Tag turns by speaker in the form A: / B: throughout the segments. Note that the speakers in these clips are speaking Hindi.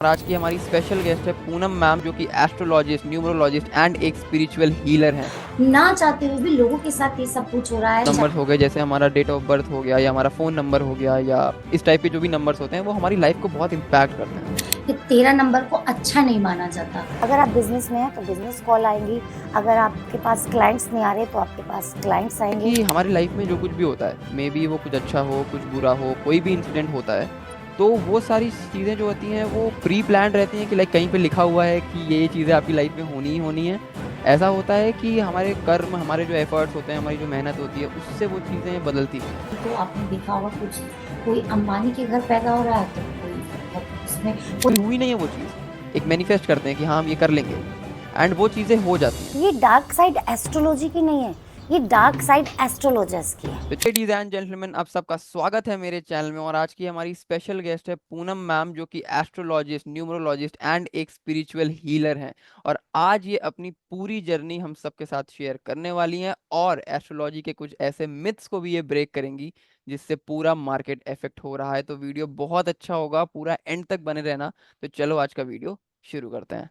A: और आज की हमारी स्पेशल गेस्ट है पूनम मैम, जो कि एस्ट्रोलॉजिस्ट, न्यूमरोलॉजिस्ट एंड एक स्पिरिचुअल हीलर हैं।
B: ना चाहते हुए भी लोगों के साथ ये सब कुछ हो रहा है।
A: नंबर्स हो गए, जैसे हमारा डेट ऑफ बर्थ हो गया या हमारा फ़ोन नंबर हो गया या इस टाइप के जो भी नंबर्स होते हैं वो हमारी लाइफ को बहुत इम्पैक्ट करते हैं।
B: कि 13 नंबर को अच्छा नहीं माना जाता।
C: अगर आप बिजनेस में हैं तो बिजनेस कॉल आएंगी। अगर आपके पास क्लाइंट्स नहीं आ रहे तो आपके पास क्लाइंट्स आएंगे।
A: कि हमारी लाइफ में जो कुछ भी होता है, मे बी वो कुछ अच्छा हो कुछ बुरा हो, कोई भी इंसिडेंट होता है, तो वो सारी चीज़ें जो होती हैं वो प्री प्लान रहती हैं कि लाइक कहीं पे लिखा हुआ है कि ये चीज़ें आपकी लाइफ में होनी ही होनी है। ऐसा होता है कि हमारे कर्म, हमारे जो एफर्ट्स होते हैं, हमारी जो मेहनत होती है, उससे वो चीज़ें बदलती हैं।
B: तो आपने देखा होगा कुछ कोई अंबानी के घर पैदा हो रहा है तो कोई उसमें
A: कोई हुई नहीं है वो चीज़, एक मैनिफेस्ट करते हैं कि हाँ हम ये कर लेंगे, एंड वो चीज़ें हो जाती हैं।
C: ये डार्क साइड एस्ट्रोलॉजी की नहीं है, ये डार्क साइड एस्ट्रोलॉजर्स की है।
A: तो लेडीज एंड जेंटलमैन, आप सबका स्वागत है मेरे चैनल में। और आज की हमारी स्पेशल गेस्ट है पूनम मैम, जो कि एस्ट्रोलॉजिस्ट, न्यूमरोलॉजिस्ट एंड एक स्पिरिचुअल हीलर हैं। और आज ये अपनी पूरी जर्नी हम सबके साथ शेयर करने वाली हैं, और एस्ट्रोलॉजी के कुछ ऐसे मिथ्स को भी ये ब्रेक करेंगी जिससे पूरा मार्केट इफेक्ट हो रहा है। तो वीडियो बहुत अच्छा होगा, पूरा एंड तक बने रहना। तो चलो आज का वीडियो शुरू करते हैं।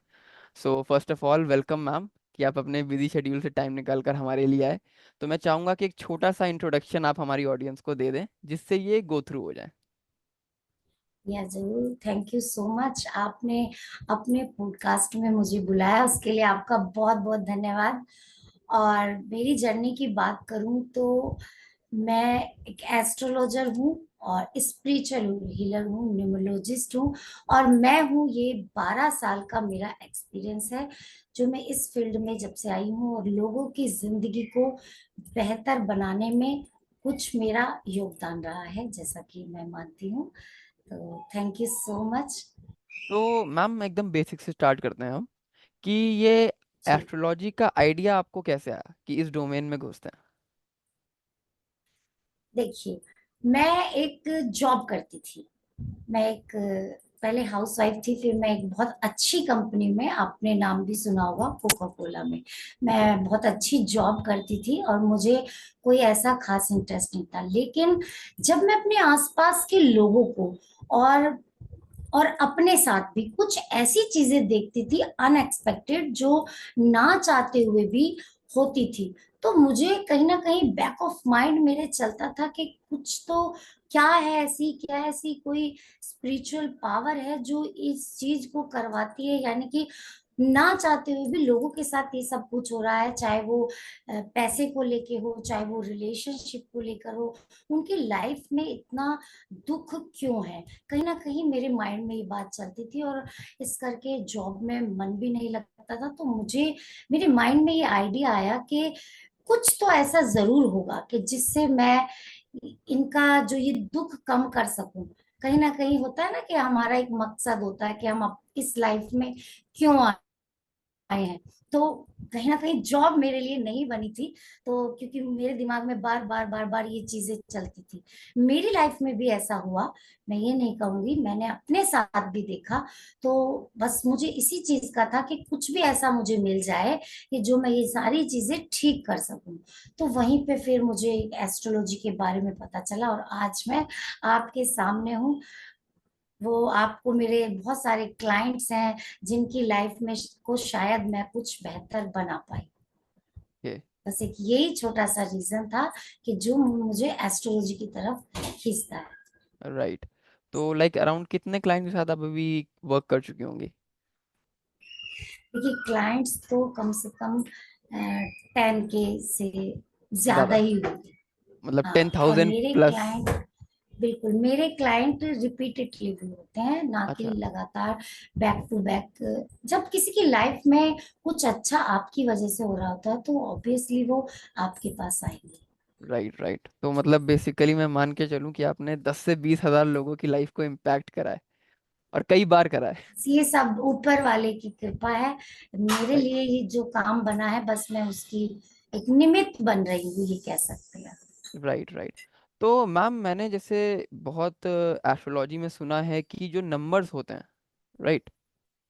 A: So first of all welcome ma'am, कि आप अपने बिजी शेड्यूल से टाइम निकाल कर हमारे लिए आए। तो मैं चाहूँगा कि एक छोटा सा इंट्रोडक्शन आप हमारी ऑडियंस को दे दें जिससे ये गो थ्रू हो जाए।
B: या जरूर, थैंक यू सो मच। आपने अपने पॉडकास्ट में मुझे बुलाया, उसके लिए आपका बहुत बहुत धन्यवाद। और मेरी जर्नी की बात करूं तो मैं एक एस्ट्रोलॉजर हूँ और स्पिरिचुअल हीलर हूँ, न्यूमरोलॉजिस्ट हूँ। और मैं हूँ, ये 12 साल का मेरा एक्सपीरियंस है जो मैं इस फील्ड में जब से आई हूँ, और लोगों की जिंदगी को बेहतर बनाने में कुछ मेरा योगदान रहा है, जैसा कि मैं मानती हूँ। तो थैंक यू सो मच।
A: तो मैम एकदम बेसिक से स्टार्ट करते हैं हम, कि ये
B: जी,
A: एस्ट्रोलॉजी का आइडिया आपको कैसे आया कि इस डोमेन में घुसते हैं।
B: देखिए, मैं एक जॉब करती थी। मैं एक पहले हाउसवाइफ थी, फिर मैं एक बहुत अच्छी कंपनी में, आपने नाम भी सुना होगा, कोका कोला में मैं बहुत अच्छी जॉब करती थी। और मुझे कोई ऐसा खास इंटरेस्ट नहीं था, लेकिन जब मैं अपने आसपास के लोगों को और अपने साथ भी कुछ ऐसी चीजें देखती थी अनएक्सपेक्टेड, जो ना चाहते हुए भी होती थी, तो मुझे कहीं ना कहीं बैक ऑफ माइंड मेरे चलता था कि कुछ तो, क्या है ऐसी कोई स्पिरिचुअल पावर है जो इस चीज को करवाती है, यानी कि ना चाहते हुए भी लोगों के साथ ये सब कुछ हो रहा है, चाहे वो पैसे को लेके हो, चाहे वो रिलेशनशिप को लेकर हो। उनकी लाइफ में इतना दुख क्यों है? कहीं ना कहीं मेरे माइंड में ये बात चलती थी, और इस करके जॉब में मन भी नहीं लगता था। तो मुझे मेरे माइंड में ये आइडिया आया कि कुछ तो ऐसा जरूर होगा कि जिससे मैं इनका जो ये दुख कम कर सकूं। कहीं ना कहीं होता है ना कि हमारा एक मकसद होता है कि हम इस लाइफ में क्यों आए हैं। तो कहीं ना कहीं जॉब मेरे लिए नहीं बनी थी। तो क्योंकि मेरे दिमाग में बार बार ये चीजें चलती थी, मेरी लाइफ में भी ऐसा हुआ। मैं ये नहीं कहूंगी, मैंने अपने साथ भी देखा। तो बस मुझे इसी चीज का था कि कुछ भी ऐसा मुझे मिल जाए कि जो मैं ये सारी चीजें ठीक कर सकूं। तो वहीं पे फिर मुझे एस्ट्रोलॉजी के बारे में पता चला, और आज मैं आपके सामने हूँ। वो आपको, मेरे बहुत सारे क्लाइंट्स हैं जिनकी लाइफ में को शायद मैं कुछ बेहतर बना पाई।
A: ओके।
B: बस एक यही छोटा सा रीजन था कि जो मुझे एस्ट्रोलॉजी की तरफ खींचता है।
A: राइट। तो लाइक अराउंड कितने क्लाइंट के साथ आप अभी वर्क कर चुकी होंगी।
B: देखिए, क्लाइंट्स तो कम से कम 10 के से ज्यादा
A: ज़्यादा,
B: ही होंगे।
A: मतलब टेन
B: हाँ, और
A: थाउजेंड
B: मेरे
A: प्लस
B: क्लाइंट, बिल्कुल मेरे क्लाइंट रिपीटेडली भी होते हैं, ना कि
A: अच्छा।
B: लगातार बैक टू बैक। जब किसी की लाइफ में कुछ अच्छा आपकी वजह से हो रहा होता है तो ऑब्वियसली वो आपके पास आएंगे।
A: राइट राइट, तो मतलब बेसिकली मैं मान के चलूं कि आपने 10 से 20 हज़ार लोगों की लाइफ को इम्पैक्ट करा है, और कई बार करा है।
B: ये सब ऊपर वाले की कृपा है। मेरे
A: राइट
B: लिए ये जो काम बना है, बस मैं उसकी एक निमित्त बन रही हूँ, ये कह सकते हैं।
A: Right right. तो मैम मैंने जैसे बहुत एस्ट्रोलॉजी में सुना है कि जो नंबर्स होते हैं, राइट,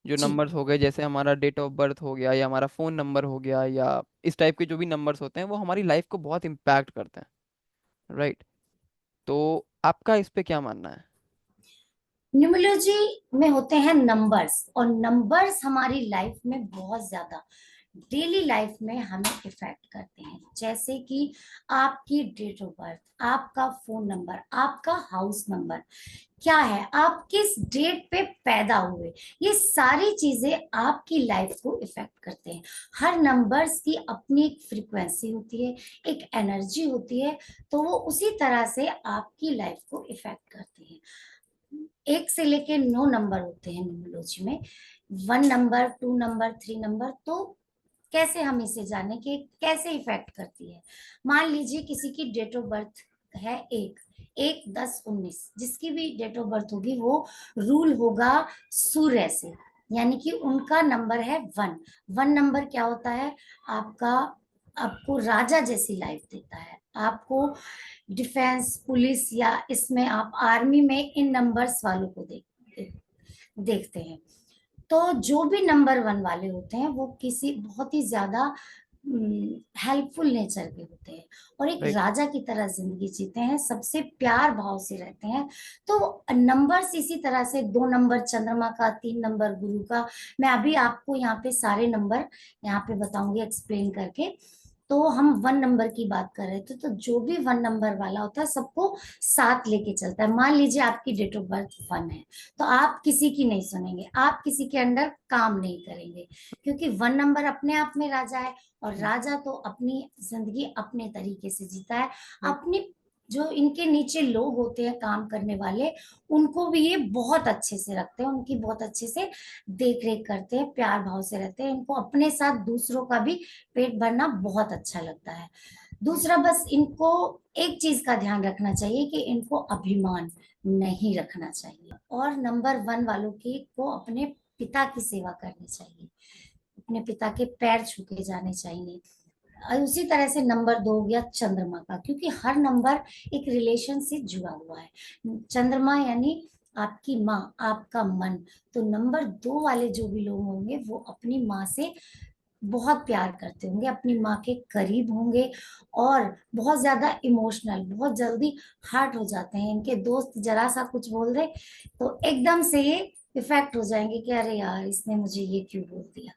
A: जो
B: जी,
A: नंबर्स हो गए, जैसे हमारा डेट ऑफ बर्थ हो गया या हमारा फ़ोन नंबर हो गया या इस टाइप के जो भी नंबर्स होते हैं, वो हमारी लाइफ को बहुत इम्पैक्ट करते हैं। राइट। तो आपका इस पे क्या मानना है।
B: न्यूमरोलॉजी में होते हैं नंबर्स, और नंबर्स हमारी लाइफ में बहुत ज्यादा डेली लाइफ में हमें इफेक्ट करते हैं। जैसे कि आपकी डेट ऑफ बर्थ, आपका फोन नंबर, आपका हाउस नंबर क्या है, आप किस डेट पे पैदा हुए, ये सारी चीजें आपकी लाइफ को इफेक्ट करते हैं। हर नंबर्स की अपनी एक फ्रीक्वेंसी होती है, एक एनर्जी होती है, तो वो उसी तरह से आपकी लाइफ को इफेक्ट करते हैं। 1 से लेके 9 नंबर होते हैं न्यूमरोलॉजी में। 1 नंबर, 2 नंबर, 3 नंबर। तो कैसे हम इसे जाने कि कैसे इफेक्ट करती है। मान लीजिए किसी की डेट ऑफ बर्थ है 1, 1, 10, 19, जिसकी भी डेट ऑफ बर्थ होगी वो रूल होगा सूर्य से, यानी कि उनका नंबर है 1। 1 नंबर क्या होता है, आपका आपको राजा जैसी लाइफ देता है। आपको डिफेंस, पुलिस, या इसमें आप आर्मी में इन नंबर्स वालों को देखते हैं। तो जो भी नंबर 1 वाले होते हैं वो किसी बहुत ही ज्यादा हेल्पफुल नेचर के होते हैं, और एक
A: राइट।
B: राजा की तरह जिंदगी जीते हैं, सबसे प्यार भाव से रहते हैं। तो नंबर्स इसी तरह से 2 नंबर चंद्रमा का, 3 नंबर गुरु का। मैं अभी आपको यहाँ पे सारे नंबर यहाँ पे बताऊंगी एक्सप्लेन करके। तो हम 1 नंबर की बात कर रहे थे, तो जो भी 1 नंबर वाला होता है सबको साथ लेके चलता है। मान लीजिए आपकी डेट ऑफ बर्थ 1 है, तो आप किसी की नहीं सुनेंगे, आप किसी के अंडर काम नहीं करेंगे, क्योंकि 1 नंबर अपने आप में राजा है, और राजा तो अपनी जिंदगी अपने तरीके से जीता है।
A: राइट।
B: अपनी जो इनके नीचे लोग होते हैं काम करने वाले, उनको भी ये बहुत अच्छे से रखते हैं, उनकी बहुत अच्छे से देख रेख करते हैं, प्यार भाव से रहते हैं। इनको अपने साथ दूसरों का भी पेट भरना बहुत अच्छा लगता है। दूसरा, बस इनको एक चीज का ध्यान रखना चाहिए कि इनको अभिमान नहीं रखना चाहिए, और नंबर 1 वालों की को अपने पिता की सेवा करनी चाहिए, अपने पिता के पैर छू के जाने चाहिए। और उसी तरह से नंबर 2 हो गया चंद्रमा का, क्योंकि हर नंबर एक रिलेशन से जुड़ा हुआ है। चंद्रमा यानी आपकी माँ, आपका मन। तो नंबर 2 वाले जो भी लोग होंगे वो अपनी माँ से बहुत प्यार करते होंगे, अपनी माँ के करीब होंगे, और बहुत ज्यादा इमोशनल, बहुत जल्दी हर्ट हो जाते हैं। इनके दोस्त जरा सा कुछ बोल दे तो एकदम से ये इफेक्ट हो जाएंगे कि अरे यार इसने मुझे ये क्यों बोल दिया।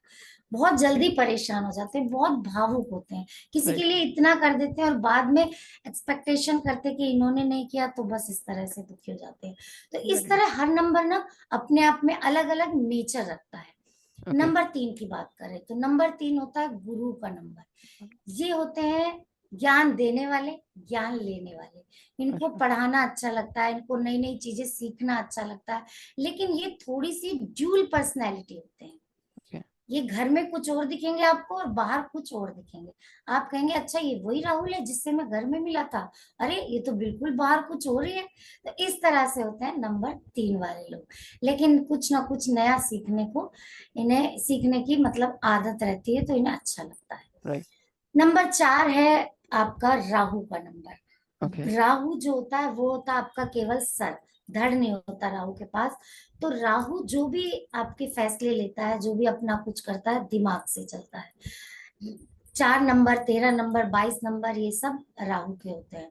B: बहुत जल्दी परेशान हो जाते हैं, बहुत भावुक होते हैं, किसी के
A: राइट।
B: लिए इतना कर देते हैं और बाद में एक्सपेक्टेशन करते हैं कि इन्होंने नहीं किया, तो बस इस तरह से दुखी हो जाते हैं। तो इस
A: एग्जैक्टली।
B: तरह हर नंबर ना अपने आप में अलग अलग नेचर रखता है।
A: ओके।
B: नंबर 3 की बात करें तो नंबर 3 होता है गुरु का नंबर। ये होते हैं ज्ञान देने वाले, ज्ञान लेने वाले। इनको
A: अच्छा।
B: पढ़ाना अच्छा लगता है, इनको नई नई चीजें सीखना अच्छा लगता है, लेकिन ये थोड़ी सी ड्यूल पर्सनैलिटी होते हैं।
A: ओके।
B: ये घर में कुछ और दिखेंगे आपको और बाहर कुछ और दिखेंगे। आप कहेंगे अच्छा ये वही राहुल है जिससे मैं घर में मिला था, अरे ये तो बिल्कुल बाहर कुछ और ही है। तो इस तरह से होते हैं नंबर 3 वाले लोग, लेकिन कुछ ना कुछ नया सीखने को, इन्हें सीखने की मतलब आदत रहती है, तो इन्हें अच्छा लगता है।
A: राइट।
B: नंबर 4 है आपका राहु का
A: ओके।
B: नंबर। राहु जो होता है वो होता है आपका केवल सर, धड़ नहीं होता राहु के पास। तो राहु जो भी आपके फैसले लेता है, जो भी अपना कुछ करता है, दिमाग से चलता है। 4 नंबर, 13 नंबर, 22 नंबर, ये सब राहु के होते हैं।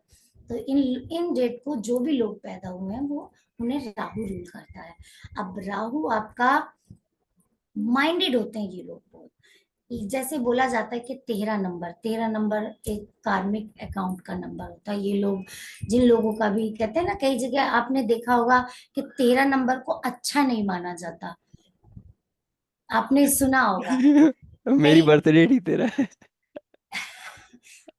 B: तो इन इन डेट को जो भी लोग पैदा हुए हैं वो उन्हें राहु रूल करता है। अब राहु आपका माइंडेड होते हैं ये लोग बहुत। जैसे बोला जाता है कि 13 नंबर एक कार्मिक अकाउंट का नंबर होता है। ये लोग, जिन लोगों का भी कहते हैं ना, कई जगह आपने देखा होगा कि 13 नंबर को अच्छा नहीं माना जाता, आपने सुना होगा
A: मेरी
B: कई।
A: बर्थ डेट ही तेरा है।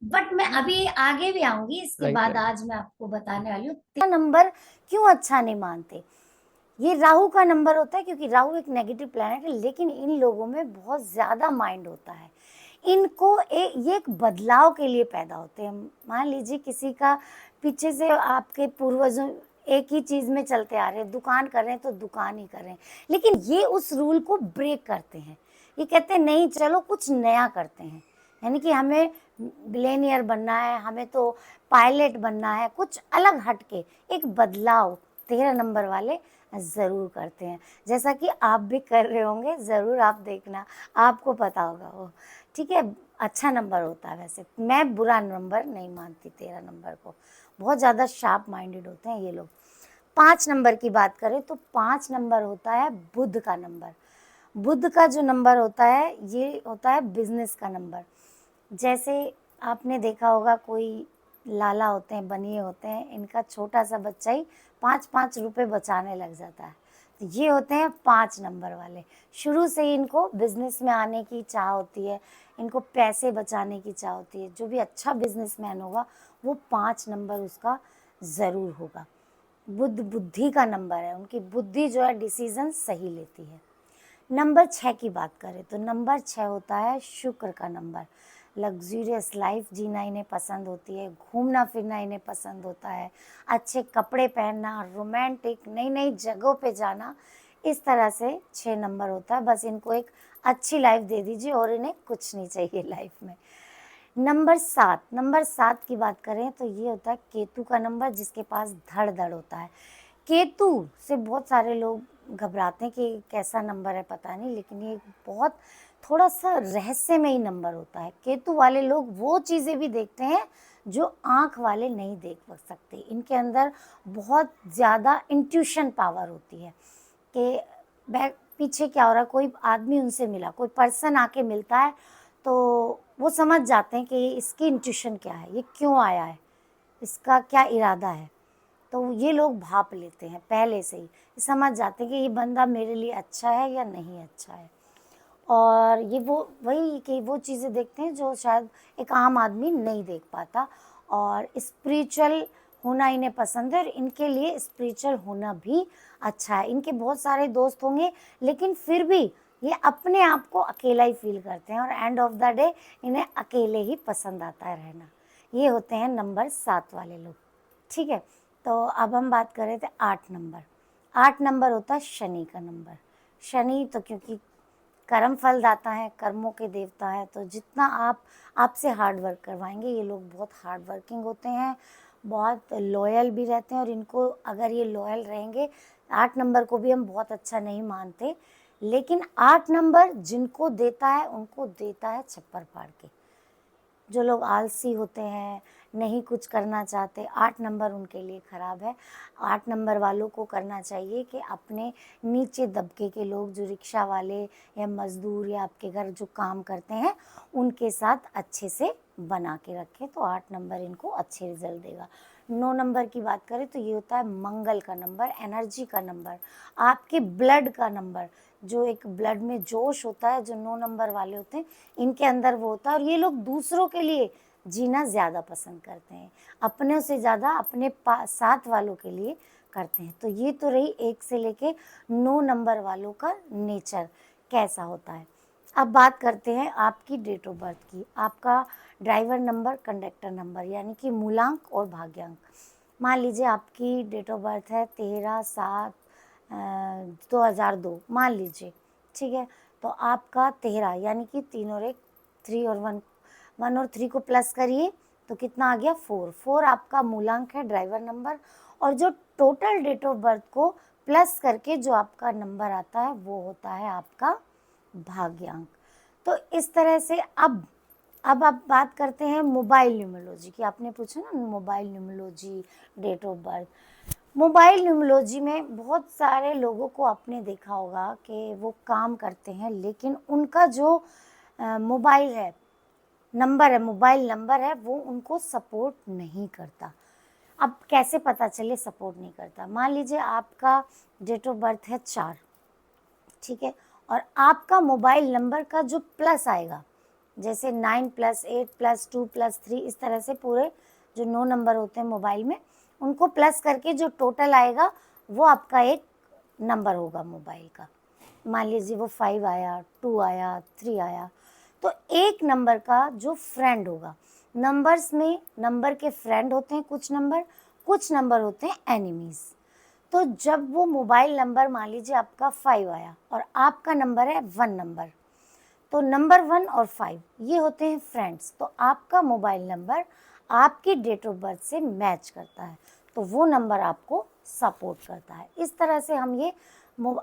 B: बट मैं अभी आगे भी आऊंगी, इसके
A: राइट।
B: बाद
A: राइट।
B: आज मैं आपको बताने वाली हूँ।
C: नंबर क्यों अच्छा नहीं मानते? ये राहु का नंबर होता है, क्योंकि राहु एक नेगेटिव प्लैनेट है, लेकिन इन लोगों में बहुत ज़्यादा माइंड होता है। इनको ये एक बदलाव के लिए पैदा होते हैं। मान लीजिए किसी का पीछे से आपके पूर्वजों एक ही चीज़ में चलते आ रहे हैं, दुकान कर रहे हैं तो दुकान ही कर रहे हैं, लेकिन ये उस रूल को ब्रेक करते हैं। ये कहते हैं नहीं चलो कुछ नया करते हैं, यानी कि हमें बिलियनियर बनना है, हमें तो पायलट बनना है, कुछ अलग हटके एक बदलाव 13 नंबर वाले ज़रूर करते हैं, जैसा कि आप भी कर रहे होंगे। ज़रूर आप देखना, आपको पता होगा वो। ठीक है, अच्छा नंबर होता है। वैसे मैं बुरा नंबर नहीं मानती 13 नंबर को, बहुत ज़्यादा शार्प माइंडेड होते हैं ये लोग। 5 नंबर की बात करें तो 5 नंबर होता है बुध का नंबर। बुध का जो नंबर होता है ये होता है बिजनेस का नंबर। जैसे आपने देखा होगा कोई लाला होते हैं, बनिए होते हैं, इनका छोटा सा बच्चा ही 5-5 रुपए बचाने लग जाता है। तो ये होते हैं 5 नंबर वाले। शुरू से ही इनको बिजनेस में आने की चाह होती है, इनको पैसे बचाने की चाह होती है। जो भी अच्छा बिजनेसमैन होगा वो 5 नंबर उसका ज़रूर होगा। बुध बुद्धि का नंबर है, उनकी बुद्धि जो है डिसीजन सही लेती है। नंबर 6 की बात करें तो नंबर 6 होता है शुक्र का नंबर। लग्जूरियस लाइफ जीना इन्हें पसंद होती है, घूमना फिरना इन्हें पसंद होता है, अच्छे कपड़े पहनना, रोमांटिक नई नई जगहों पे जाना, इस तरह से 6 नंबर होता है। बस इनको एक अच्छी लाइफ दे दीजिए और इन्हें कुछ नहीं चाहिए लाइफ में। नंबर 7 की बात करें तो ये होता है केतु का नंबर, जिसके पास धड़ होता है। केतु से बहुत सारे लोग घबराते हैं कि कैसा नंबर है पता नहीं, लेकिन ये बहुत थोड़ा सा रहस्यमयी नंबर होता है। केतु वाले लोग वो चीज़ें भी देखते हैं जो आँख वाले नहीं देख सकते। इनके अंदर बहुत ज़्यादा इंट्यूशन पावर होती है कि बैक पीछे क्या हो रहा है, कोई आदमी उनसे मिला, कोई पर्सन आके मिलता है तो वो समझ जाते हैं कि इसकी इंट्यूशन क्या है, ये क्यों आया है, इसका क्या इरादा है। तो ये लोग भाप लेते हैं पहले से ही, समझ जाते हैं कि ये बंदा मेरे लिए अच्छा है या नहीं अच्छा है। और ये वो वही कि वो चीज़ें देखते हैं जो शायद एक आम आदमी नहीं देख पाता। और स्पिरिचुअल होना इन्हें पसंद है और इनके लिए स्पिरिचुअल होना भी अच्छा है। इनके बहुत सारे दोस्त होंगे लेकिन फिर भी ये अपने आप को अकेला ही फील करते हैं और एंड ऑफ द डे इन्हें अकेले ही पसंद आता है रहना। ये होते हैं नंबर 7 वाले लोग। ठीक है, तो अब हम बात कर रहे थे 8 नंबर। 8 नंबर होता है शनि का नंबर। शनि तो क्योंकि कर्म फलदाता है, कर्मों के देवता है, तो जितना आपसे हार्ड वर्क करवाएंगे, ये लोग बहुत हार्ड वर्किंग होते हैं, बहुत लॉयल भी रहते हैं। और इनको अगर ये लॉयल रहेंगे, 8 नंबर को भी हम बहुत अच्छा नहीं मानते, लेकिन 8 नंबर जिनको देता है उनको देता है छप्पर फाड़ के। जो लोग आलसी होते हैं, नहीं कुछ करना चाहते, 8 नंबर उनके लिए ख़राब है। 8 नंबर वालों को करना चाहिए कि अपने नीचे दबके के लोग जो रिक्शा वाले या मज़दूर या आपके घर जो काम करते हैं उनके साथ अच्छे से बना के रखें, तो 8 नंबर इनको अच्छे रिजल्ट देगा। 9 नंबर की बात करें तो ये होता है मंगल का नंबर, एनर्जी का नंबर, आपके ब्लड का नंबर। जो एक ब्लड में जोश होता है जो 9 नंबर वाले होते हैं, इनके अंदर वो होता है। और ये लोग दूसरों के लिए जीना ज़्यादा पसंद करते हैं, अपने से ज़्यादा अपने साथ वालों के लिए करते हैं। तो ये तो रही 1 से लेके 9 नंबर वालों का नेचर कैसा होता है। अब बात करते हैं आपकी डेट ऑफ बर्थ की। आपका ड्राइवर नंबर, कंडक्टर नंबर यानी कि मूलांक और भाग्यांक। मान लीजिए आपकी डेट ऑफ बर्थ है 13/7/2002 मान लीजिए, ठीक है। तो आपका 13 यानी कि 3 और 1 3 और 1 1 और 3 को प्लस करिए तो कितना आ गया 4 आपका मूलांक है, ड्राइवर नंबर। और जो टोटल डेट ऑफ बर्थ को प्लस करके जो आपका नंबर आता है वो होता है आपका भाग्यांक। तो इस तरह से अब आप बात करते हैं मोबाइल न्यूमरोलॉजी की। आपने पूछा ना mobile numerology, date of birth. Mobile numerology में बहुत सारे लोगों को आपने देखा होगा कि वो काम करते हैं लेकिन उनका जो मोबाइल है नंबर है, मोबाइल नंबर है, वो उनको सपोर्ट नहीं करता। अब कैसे पता चले सपोर्ट नहीं करता? मान लीजिए आपका डेट ऑफ बर्थ है 4, ठीक है, और आपका मोबाइल नंबर का जो प्लस आएगा, जैसे 9 + 8 + 2 + 3, इस तरह से पूरे जो 9 नंबर होते हैं मोबाइल में, उनको प्लस करके जो टोटल आएगा वो आपका एक नंबर होगा मोबाइल का। मान लीजिए वो 5 आया, 2 आया, 3 आया, तो एक नंबर का जो फ्रेंड होगा, नंबर्स में नंबर के फ्रेंड होते हैं कुछ नंबर होते हैं एनिमीज़। तो जब वो मोबाइल नंबर मान लीजिए आपका 5 आया और आपका नंबर है 1 नंबर, तो नंबर 1 और 5 ये होते हैं फ्रेंड्स। तो आपका मोबाइल नंबर आपकी डेट ऑफ बर्थ से मैच करता है, तो वो नंबर आपको सपोर्ट करता है। इस तरह से हम ये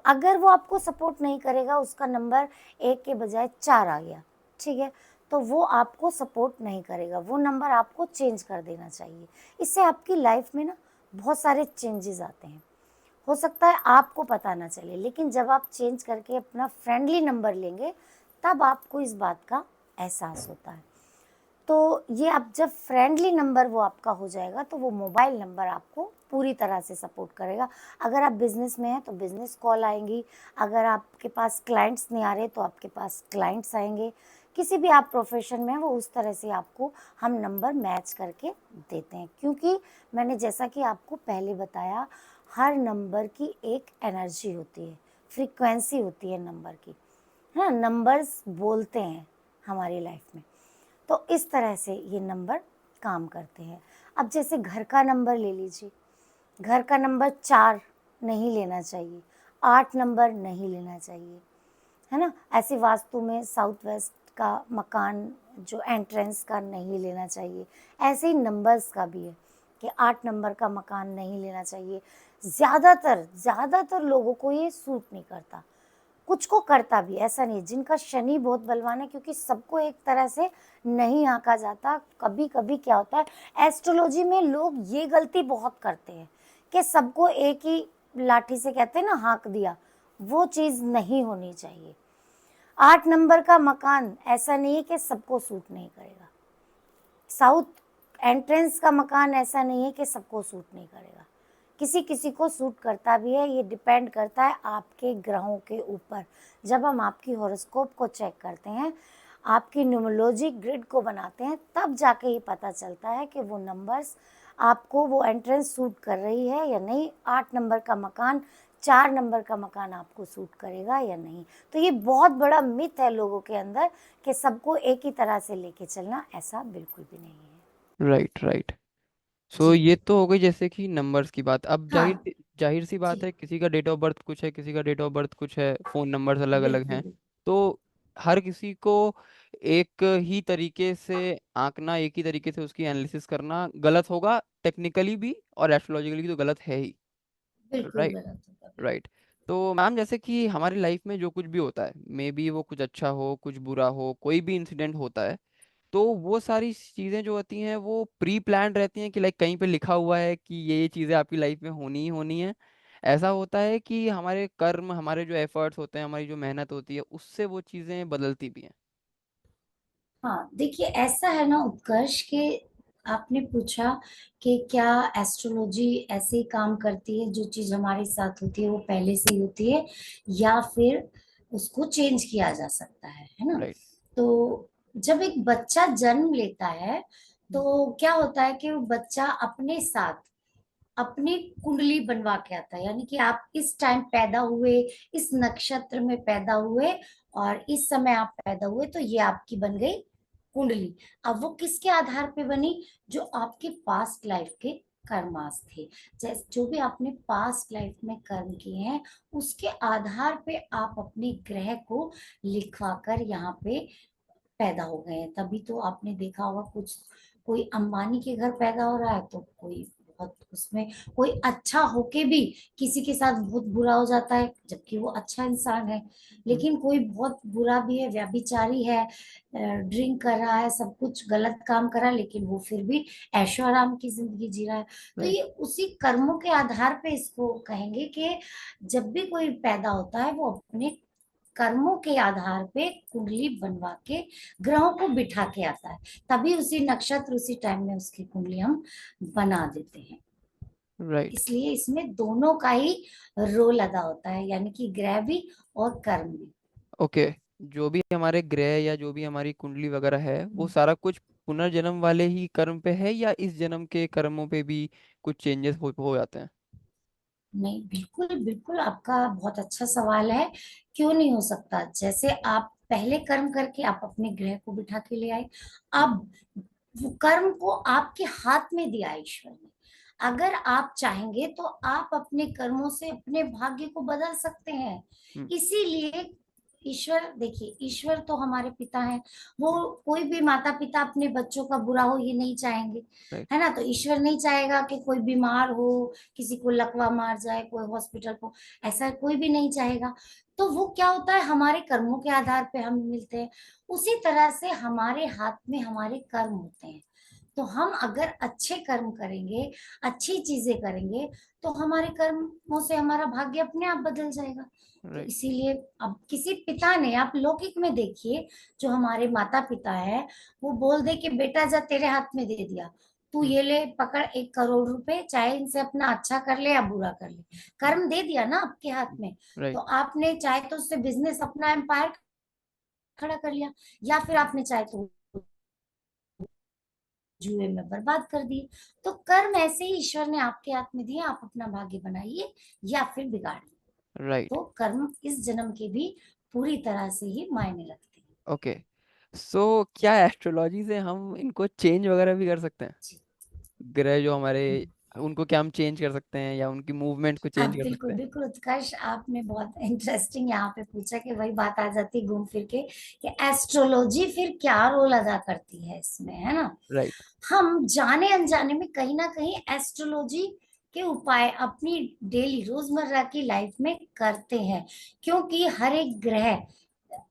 C: अगर वो आपको सपोर्ट नहीं करेगा, उसका नंबर 1 के बजाय 4 आ गया, ठीक है, तो वो आपको सपोर्ट नहीं करेगा, वो नंबर आपको चेंज कर देना चाहिए। इससे आपकी लाइफ में ना बहुत सारे चेंजेस आते हैं। हो सकता है आपको पता ना चले, लेकिन जब आप चेंज करके अपना फ्रेंडली नंबर लेंगे तब आपको इस बात का एहसास होता है। तो ये आप जब फ्रेंडली नंबर वो आपका हो जाएगा तो वो मोबाइल नंबर आपको पूरी तरह से सपोर्ट करेगा। अगर आप बिज़नेस में हैं तो बिज़नेस कॉल आएंगी, अगर आपके पास क्लाइंट्स नहीं आ रहे तो आपके पास क्लाइंट्स आएंगे। किसी भी आप प्रोफेशन में हैं वो उस तरह से आपको हम नंबर मैच करके देते हैं, क्योंकि मैंने जैसा कि आपको पहले बताया, हर नंबर की एक एनर्जी होती है, फ्रीक्वेंसी होती है नंबर की, है ना। नंबर्स बोलते हैं हमारी लाइफ में। तो इस तरह से ये नंबर काम करते हैं। अब जैसे घर का नंबर ले लीजिए, घर का नंबर 4 नहीं लेना चाहिए, 8 नंबर नहीं लेना चाहिए, है ना। ऐसे वास्तु में साउथ वेस्ट का मकान जो एंट्रेंस का नहीं लेना चाहिए। ऐसे ही नंबर्स का भी है कि 8 नंबर का मकान नहीं लेना चाहिए। ज़्यादातर लोगों को ये सूट नहीं करता, कुछ को करता भी, ऐसा नहीं। जिनका शनि बहुत बलवान है, क्योंकि सबको एक तरह से नहीं आंका जाता। कभी कभी क्या होता है, एस्ट्रोलॉजी में लोग ये गलती बहुत करते हैं कि सबको एक ही लाठी से, कहते हैं ना, हाँक दिया। वो चीज़ नहीं होनी चाहिए। 8 नंबर का मकान ऐसा नहीं है कि सबको सूट नहीं करेगा। साउथ एंट्रेंस का मकान ऐसा नहीं है कि सबको सूट नहीं करेगा। किसी किसी को सूट करता भी है। ये डिपेंड करता है आपके ग्रहों के ऊपर। जब हम आपकी हॉरोस्कोप को चेक करते हैं, आपकी न्यूमरोलॉजी ग्रिड को बनाते हैं, तब जाके ये पता चलता है कि वो नंबर्स आपको, वो एंट्रेंस सूट कर रही है या नहीं। 8 नंबर का मकान, 4 नंबर का मकान आपको सूट करेगा या नहीं। तो ये बहुत बड़ा मिथ है लोगों के अंदर कि सबको एक ही तरह से लेके चलना, ऐसा बिल्कुल भी नहीं है।
A: Right, right. सो
B: जी।
A: ये तो हो गई जैसे कि नंबर्स की बात। अब
B: हाँ।
A: जाहिर सी बात
B: जी।
A: है, किसी का डेट ऑफ बर्थ कुछ है, किसी का डेट ऑफ बर्थ कुछ है, फोन नंबर्स अलग अलग हैं।
B: बिल्कुल।
A: तो हर किसी को एक ही तरीके से आंकना, एक ही तरीके से उसकी एनालिसिस करना गलत होगा, टेक्निकली भी और एस्ट्रोलॉजिकली तो गलत है ही।
B: बिल्कुल
A: राइट,
B: गलत होगा।
A: राइट। तो मैम, जैसे कि हमारी लाइफ में जो कुछ भी होता है, मे बी वो कुछ अच्छा हो कुछ बुरा हो, कोई भी इंसिडेंट होता है, तो वो सारी चीजें जो होती हैं वो प्री प्लान रहती हैं कि लाइक कहीं पे लिखा हुआ है कि ये चीजें आपकी लाइफ में होनी ही होनी है। ऐसा होता है कि हमारे कर्म, हमारे जो एफर्ट्स होते हैं, हमारी जो मेहनत होती है, उससे वो चीजें बदलती भी हैं।
B: हाँ, देखिए ऐसा है ना उत्कर्ष, के आपने पूछा कि क्या एस्ट्रोलॉजी ऐसे ही काम करती है, जो चीज हमारे साथ होती है वो पहले से ही होती है, या फिर उसको चेंज किया जा सकता है ना।
A: राइट।
B: तो जब एक बच्चा जन्म लेता है तो क्या होता है कि वो बच्चा अपने साथ अपनी कुंडली बनवा के आता है, यानी कि आप इस टाइम पैदा हुए, इस नक्षत्र में पैदा हुए और इस समय आप पैदा हुए, तो ये आपकी बन गई कुंडली। अब वो किसके आधार पे बनी? जो आपके पास्ट लाइफ के कर्मास थे, जैसे जो भी आपने पास्ट लाइफ में कर्म किए हैं, उसके आधार पे आप अपने ग्रह को लिखवा कर यहाँ पे पैदा हो गए हैं। तभी तो आपने देखा होगा, कुछ कोई अंबानी के घर पैदा हो रहा है तो कोई बहुत उसमें, कोई अच्छा होके भी किसी के साथ बहुत बुरा हो जाता है, जबकि वो अच्छा इंसान है।
A: हम्म।
B: लेकिन कोई बहुत बुरा भी है, व्यभिचारी है, ड्रिंक कर रहा है, सब कुछ गलत काम कर रहा है, लेकिन वो फिर भी ऐशो आराम की जिंदगी जी रहा है। तो
A: राइट।
B: ये उसी कर्मों के आधार पे इसको कहेंगे कि जब भी कोई पैदा होता है वो अपने कर्मों के आधार पे कुंडली बनवा के ग्रहों को बिठा के आता है, तभी उसी नक्षत्र उसी टाइम में उसकी कुंडली हम बना देते हैं।
A: राइट।
B: इसलिए इसमें दोनों का ही रोल अदा होता है, यानी कि ग्रह भी और कर्म भी।
A: ओके। जो भी हमारे ग्रह या जो भी हमारी कुंडली वगैरह है, वो
B: हम्म।
A: सारा कुछ पुनर्जन्म वाले ही कर्म पे है, या इस जन्म के कर्मों पे भी कुछ चेंजेस हो जाते हैं?
B: नहीं, बिल्कुल बिल्कुल, आपका बहुत अच्छा सवाल है। क्यों नहीं हो सकता? जैसे आप पहले कर्म करके आप अपने ग्रह को बिठा के ले आए,
A: हम्म।
B: अब वो कर्म को आपके हाथ में दिया ईश्वर ने। अगर आप चाहेंगे तो आप अपने कर्मों से अपने भाग्य को बदल सकते हैं।
A: हम्म।
B: इसीलिए ईश्वर, देखिए ईश्वर तो हमारे पिता हैं। वो,
A: हम्म।
B: कोई भी माता पिता अपने बच्चों का बुरा हो ये नहीं चाहेंगे,
A: राइट।
B: है ना। तो ईश्वर नहीं चाहेगा कि कोई बीमार हो, किसी को लकवा मार जाए, कोई हॉस्पिटल को, ऐसा कोई भी नहीं चाहेगा। तो वो क्या होता है, हमारे कर्मों के आधार पे हम मिलते हैं। उसी तरह से हमारे हाथ में हमारे कर्म होते हैं। तो हम अगर अच्छे कर्म करेंगे, अच्छी चीजें करेंगे, तो हमारे कर्मों से हमारा भाग्य अपने आप बदल जाएगा। तो
A: राइट।
B: इसीलिए अब किसी पिता ने, आप लौकिक में देखिए, जो हमारे माता पिता है, वो बोल दे कि बेटा जा तेरे हाथ में दे दिया, तू
A: हम्म।
B: ये ले पकड़ 1 करोड़ रुपए, चाहे इनसे अपना अच्छा कर ले या बुरा कर ले, कर्म दे दिया ना आपके हाथ में। तो
A: राइट।
B: आपने चाहे तो उससे बिजनेस, अपना एम्पायर खड़ा कर लिया, या फिर आपने चाहे तो जुए में बर्बाद कर दिए। तो कर्म ऐसे ही ईश्वर ने आपके हाथ में दिए, आप अपना भाग्य बनाइए या फिर बिगाड़िए।
A: राइट।
B: तो कर्म इस जन्म के भी पूरी तरह से ही मायने रखते हैं।
A: ओके। सो क्या एस्ट्रोलॉजी से हम इनको चेंज वगैरह भी कर सकते हैं?
B: जी।
A: ग्रह जो हमारे, उनको क्या हम चेंज कर सकते हैं या उनकी मूवमेंट को चेंज
B: अब
A: कर सकते
B: बिल्कुल
A: हैं?
B: बिल्कुल उत्कर्ष, आपने बहुत इंटरेस्टिंग यहाँ पे पूछा कि वही बात आ जाती है घूम फिर के, कि एस्ट्रोलॉजी फिर क्या रोल अदा करती है इसमें, है ना।
A: राइट।
B: हम जाने अनजाने में कहीं ना कहीं एस्ट्रोलॉजी के उपाय अपनी डेली रोजमर्रा की लाइफ में करते हैं, क्योंकि हर एक ग्रह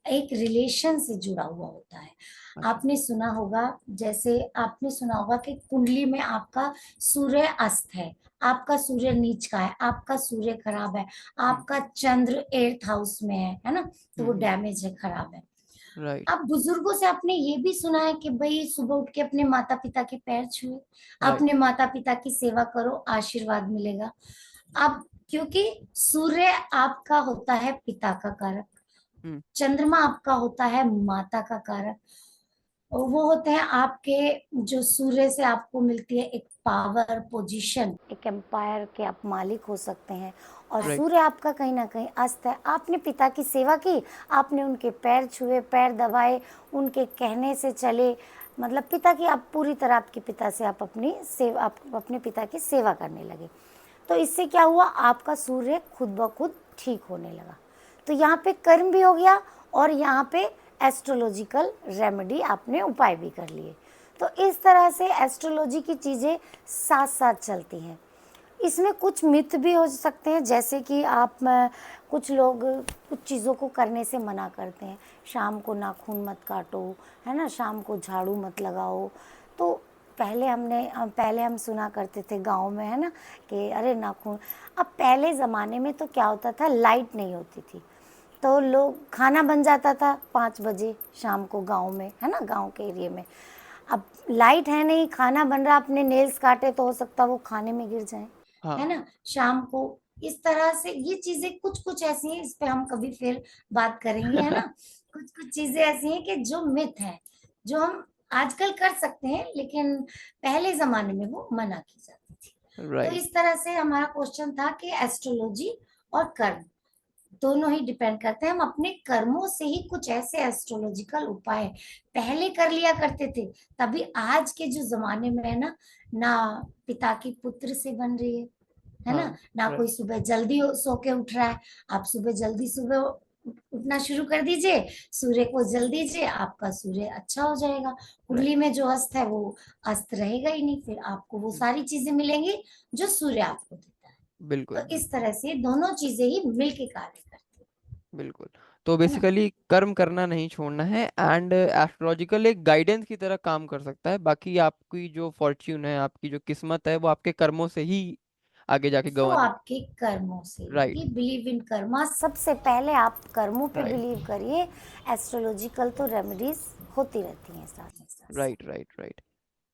B: एक रिलेशन से जुड़ा हुआ होता है।
A: अच्छा।
B: आपने सुना होगा, जैसे आपने सुना होगा कि कुंडली में आपका सूर्य अस्त है, आपका सूर्य नीच का है, आपका सूर्य खराब है,
A: हम्म।
B: आपका चंद्र 8th हाउस में है ना, तो वो
A: हम्म।
B: डैमेज है, खराब है।
A: राइट।
B: अब बुजुर्गों से आपने ये भी सुना है कि भाई सुबह उठ के अपने माता पिता के पैर छुए,
A: राइट।
B: अपने माता पिता की सेवा करो, आशीर्वाद मिलेगा। अब क्योंकि सूर्य आपका होता है पिता का कारक,
A: हम्म।
B: चंद्रमा आपका होता है माता का कारक, और वो होते हैं आपके, जो सूर्य से आपको मिलती है एक पावर पोजीशन,
C: एक एम्पायर के आप मालिक हो सकते हैं। और
A: राइट।
C: सूर्य आपका कहीं ना कहीं अस्त है, आपने पिता की सेवा की, आपने उनके पैर छुए, पैर दबाए, उनके कहने से चले, मतलब पिता की आप पूरी तरह, आपके पिता से आप अपनी सेवा, आप अपने पिता की सेवा करने लगे। तो इससे क्या हुआ, आपका सूर्य खुद ब खुद ठीक होने लगा। तो यहाँ पे कर्म भी हो गया और यहाँ पे एस्ट्रोलॉजिकल रेमेडी, आपने उपाय भी कर लिए। तो इस तरह से एस्ट्रोलॉजी की चीज़ें साथ साथ चलती हैं। इसमें कुछ मिथ भी हो सकते हैं, जैसे कि कुछ लोग कुछ चीज़ों को करने से मना करते हैं, शाम को नाखून मत काटो, है ना, शाम को झाड़ू मत लगाओ। तो पहले हम सुना करते थे गांव में, है ना, कि अरे नाखून, अब पहले ज़माने में तो क्या होता था, लाइट नहीं होती थी, तो लोग, खाना बन जाता था 5 बजे शाम को गांव में, है ना, गांव के एरिया में। अब लाइट है नहीं, खाना बन रहा, अपने नेल्स काटे तो हो सकता है वो खाने में गिर जाए,
A: हाँ।
B: है ना, शाम को। इस तरह से ये चीजें कुछ कुछ ऐसी हैं, इस पे हम कभी फिर बात करेंगे, है ना। कुछ कुछ चीजें ऐसी हैं कि जो मिथ है, जो हम आजकल कर सकते हैं, लेकिन पहले जमाने में वो मना की जाती थी। तो
A: राइट।
B: इस तरह से हमारा क्वेश्चन था कि एस्ट्रोलॉजी और कर्म दोनों ही डिपेंड करते हैं। हम अपने कर्मों से ही कुछ ऐसे एस्ट्रोलॉजिकल उपाय पहले कर लिया करते थे, तभी आज के जो जमाने में है ना पिता की पुत्र से बन रही है ना,
A: हाँ।
B: ना कोई
A: राइट।
B: सुबह जल्दी सो के उठ रहा है। आप सुबह जल्दी सुबह उठना शुरू कर दीजिए, सूर्य को जल दीजिए, आपका सूर्य अच्छा हो जाएगा।
A: राइट।
B: कुंडली में जो अस्त है वो अस्त रहेगा ही नहीं, फिर आपको वो सारी चीजें मिलेंगी जो सूर्य आपको देता है।
A: बिल्कुल।
B: तो इस तरह से दोनों चीजें ही मिलके कार्य करती
A: बिल्कुल। तो
B: है ना।
A: बेसिकली कर्म करना नहीं छोड़ना है, एंड एस्ट्रोलॉजिकल एक गाइडेंस की तरह काम कर सकता है। बाकी आपकी जो फॉर्च्यून है, आपकी जो किस्मत है, वो आपके कर्मों से ही आगे जाके
B: वो
A: गवर्न।
B: आपके कर्मों से
A: right.
B: He, believe in Karma.
C: सबसे पहले आप कर्मों पे
A: राइट।
C: बिलीव करिए, एस्ट्रोलॉजिकल तो रेमेडीज होती रहती हैं साथ साथ।
A: राइट। राइट। राइट।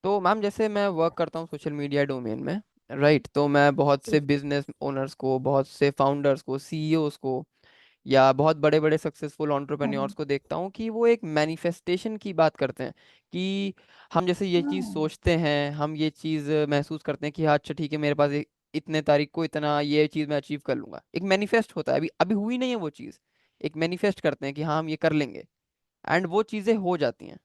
A: तो मैम, जैसे मैं वर्क करता हूँ सोशल मीडिया डोमेन में, राइट, तो मैं बहुत से
B: जी।
A: बिजनेस ओनर्स को, बहुत से फाउंडर्स को, सीईओज को, या बहुत बड़े बड़े सक्सेसफुल एंटरप्रेन्योर्स
B: हम्म।
A: को देखता हूँ कि वो एक मैनिफेस्टेशन की बात करते हैं, कि हम जैसे ये चीज़
B: हम्म।
A: सोचते हैं, हम ये चीज़ महसूस करते हैं कि हाँ अच्छा ठीक है, मेरे पास इतने तारीख को इतना ये चीज़ मैं अचीव कर लूंगा। एक मैनिफेस्ट होता है, अभी अभी हुई नहीं है वो चीज़, एक मैनिफेस्ट करते हैं कि हाँ हम ये कर लेंगे, एंड वो चीज़ें हो जाती हैं।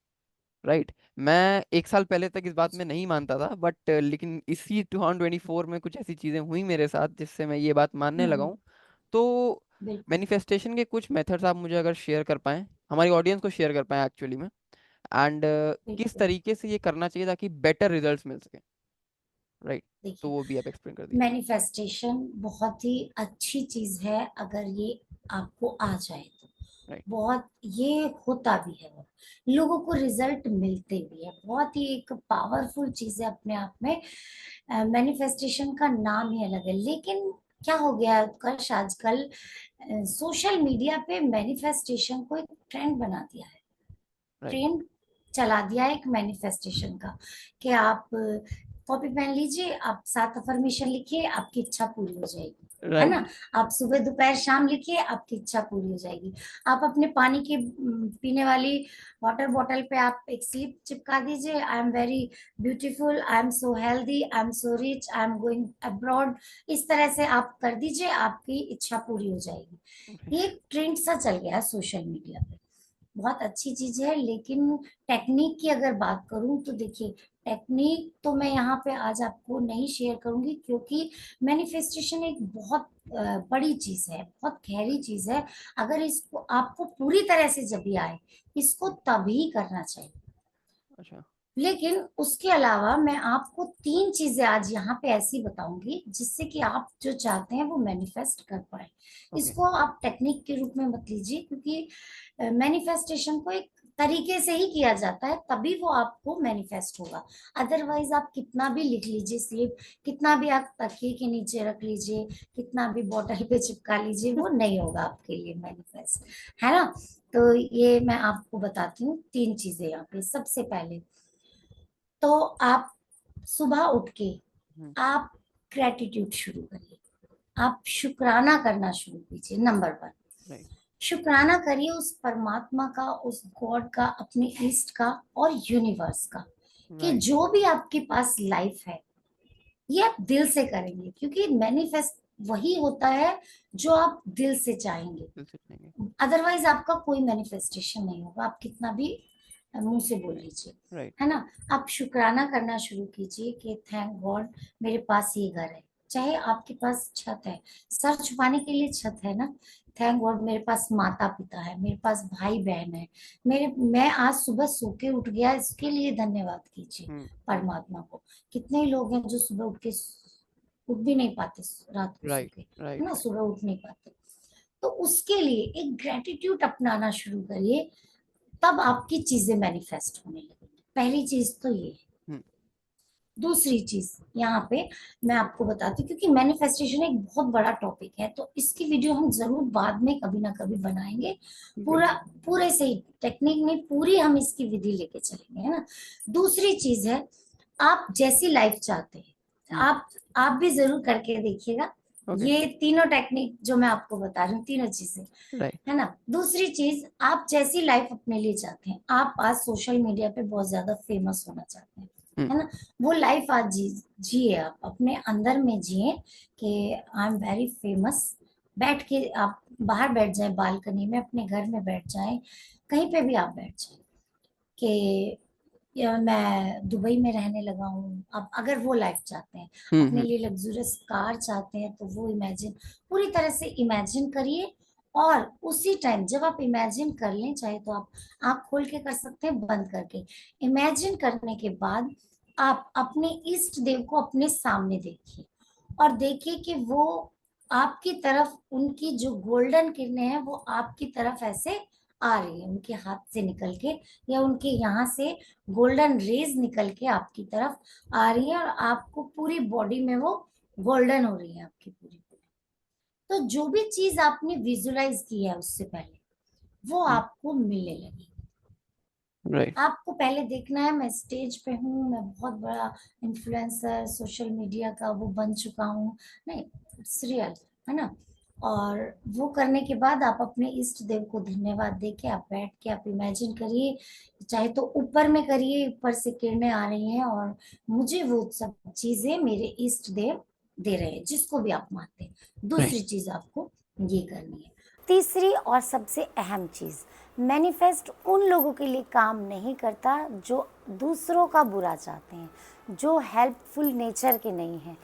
A: राइट। मैं एक साल पहले तक इस बात में नहीं मानता था, बट लेकिन इसी 2024 में कुछ ऐसी चीज़ें हुई मेरे साथ जिससे मैं ये बात मानने लगा
B: हम्म।
A: हूँ। तो
B: बिल्कुल
A: मैनिफेस्टेशन के कुछ मेथड्स आप मुझे अगर शेयर कर पाएँ, हमारी ऑडियंस को शेयर कर पाएँ एक्चुअली में, एंड किस
B: बिल्कुल।
A: तरीके से ये करना चाहिए ताकि बेटर रिजल्ट्स मिल सके। राइट। तो
B: देखिए,
A: वो भी आप एक्सप्लेन कर दीजिए।
B: मैनिफेस्टेशन बहुत ही अच्छी चीज है अगर ये आपको आ जाए तो।
A: राइट।
B: बहुत ये होता भी है, वो लोगों को रिजल्ट मिलते भी है। बहुत ही एक पावरफुल चीज है अपने आप में। मैनिफेस्टेशन का नाम ही अलग है, लेकिन क्या हो गया है उत्कर्ष, आजकल सोशल मीडिया पे मैनिफेस्टेशन को एक ट्रेंड बना दिया है।
A: राइट।
B: ट्रेंड चला दिया है एक मैनिफेस्टेशन का, कि आप कॉपी पेन लीजिए, आप 7 अफर्मेशन लिखिए, आपकी इच्छा पूरी हो जाएगी, है ना।
A: राइट।
B: आप सुबह दोपहर शाम लिखिए, आपकी इच्छा पूरी हो जाएगी। आप अपने पानी की पीने वाली वाटर बॉटल पे आप एक स्लिप चिपका दीजिए, I am very beautiful, I am so healthy, I am so rich, I am going abroad. इस तरह से आप कर दीजिए, आपकी इच्छा पूरी हो जाएगी। ये एक ट्रेंड सा चल गया है सोशल मीडिया पे। बहुत अच्छी चीज है, लेकिन टेक्निक की अगर बात करूं तो देखिए, टेक्निक तो मैं यहाँ पे आज आपको नहीं शेयर करूंगी, क्योंकि मैनिफेस्टेशन एक बहुत बड़ी चीज है, बहुत गहरी चीज है। अगर इसको आपको पूरी तरह से जब भी आए, इसको तभी करना चाहिए।
A: अच्छा।
B: लेकिन उसके अलावा मैं आपको 3 चीजें आज यहाँ पे ऐसी बताऊंगी, जिससे कि आप जो चाहते हैं वो मैनिफेस्ट कर पाए।
A: ओके।
B: इसको आप टेक्निक के रूप में मत लीजिए, क्योंकि मैनिफेस्टेशन को एक तरीके से ही किया जाता है, तभी वो आपको मैनिफेस्ट होगा। अदरवाइज आप कितना भी लिख लीजिए स्लिप, कितना भी आप तकिए के नीचे रख लीजिए, कितना भी बॉटल पे चिपका लीजिए, वो नहीं होगा आपके लिए मैनिफेस्ट, है ना। तो ये मैं आपको बताती हूँ 3 चीजें यहाँ पे। सबसे पहले तो आप सुबह उठ के
A: हम्म।
B: आप ग्रेटिट्यूड शुरू करिए, आप शुक्राना करना शुरू कीजिए। Number 1,
A: right.
B: शुक्राना करिए उस परमात्मा का, उस गॉड का, अपने ईस्ट का और यूनिवर्स का, कि
A: राइट।
B: जो भी आपके पास लाइफ है ये आप दिल से करेंगे, क्योंकि मैनिफेस्ट वही होता है जो आप दिल से चाहेंगे।
A: दिल से चाहेंगे।
B: अदरवाइज आपका कोई मैनिफेस्टेशन नहीं होगा, आप कितना भी मुंह से बोल लीजिए,
A: राइट।
B: है ना। आप शुक्राना करना शुरू कीजिए कि थैंक गॉड मेरे पास ये घर है। चाहे आपके पास छत है, सर छुपाने के लिए छत है ना, थैंक गॉड मेरे पास माता पिता है, मेरे पास भाई बहन है, मैं आज सुबह सो के उठ गया, इसके लिए धन्यवाद कीजिए परमात्मा को। कितने लोग हैं जो सुबह उठ के उठ भी नहीं पाते, रात को सो
A: राइट।
B: के, है
A: राइट।
B: ना,
A: राइट।
B: सुबह उठ नहीं पाते। तो उसके लिए एक ग्रेटिट्यूड अपनाना शुरू करिए, तब आपकी चीजें मैनिफेस्ट होने लगेंगी। पहली चीज तो ये है।
A: हम्म।
B: दूसरी चीज यहाँ पे मैं आपको बताती हूँ, क्योंकि मैनिफेस्टेशन एक बहुत बड़ा टॉपिक है, तो इसकी वीडियो हम जरूर बाद में कभी ना कभी बनाएंगे। पूरा
A: बिल्कुल।
B: पूरे से टेक्निक में पूरी हम इसकी विधि लेके चलेंगे, है ना। दूसरी चीज है, आप जैसी लाइफ चाहते हैं,
A: हम्म।
B: आप भी जरूर करके देखिएगा।
A: ओके।
B: ये तीनों टेक्निक जो मैं आपको बता रही हूँ, तीनों चीजें,
A: राइट।
B: है ना। दूसरी चीज, आप जैसी लाइफ अपने लिए चाहते हैं, आप आज सोशल मीडिया पे बहुत ज्यादा फेमस होना चाहते हैं,
A: हम्म।
B: है ना, वो लाइफ आज जिए, आप अपने अंदर में जिए कि आई एम वेरी फेमस। बैठ के आप बाहर बैठ जाए, बालकनी में, अपने घर में बैठ जाए, कहीं पे भी आप बैठ जाए कि या मैं दुबई में रहने लगा हूँ। अब अगर वो लाइफ चाहते हैं, अपने
A: हम्म।
B: लिए लग्जूरियस कार चाहते हैं, तो वो इमेजिन, पूरी तरह से इमेजिन करिए। और उसी टाइम जब आप इमेजिन कर लें, चाहे तो आप आंख खोल के कर सकते हैं, बंद करके। इमेजिन करने के बाद आप अपने इष्ट देव को अपने सामने देखिए, और देखिए कि वो आपकी तरफ, उनकी जो गोल्डन किरणें हैं वो आपकी तरफ ऐसे आ रही है, उनके हाथ से निकल के, या उनके यहाँ से गोल्डन रेज निकल के आपकी तरफ आ रही है, और आपको पूरी बॉडी में वो गोल्डन हो रही है आपकी पूरी बॉडी। तो जो भी चीज आपने विजुलाइज की है उससे पहले, वो आपको मिलने लगी।
A: राइट।
B: आपको पहले देखना है, मैं स्टेज पे हूँ, मैं बहुत बड़ा इन्फ्लुएंसर सोशल मीडिया का वो बन चुका हूँ, नहीं, इट्स रियल, है ना। और वो करने के बाद आप अपने इष्ट देव को धन्यवाद देके आप बैठ के आप इमेजिन करिए, चाहे तो ऊपर में करिए, ऊपर से किरणें आ रही हैं और मुझे वो सब चीजें मेरे इष्ट देव दे रहे हैं, जिसको भी आप मानते हैं।
A: राइट।
B: दूसरी चीज आपको ये करनी है।
C: तीसरी और सबसे अहम चीज़, मैनिफेस्ट उन लोगों के लिए काम नहीं करता जो दूसरों का बुरा चाहते हैं, जो हेल्पफुल नेचर के नहीं हैं,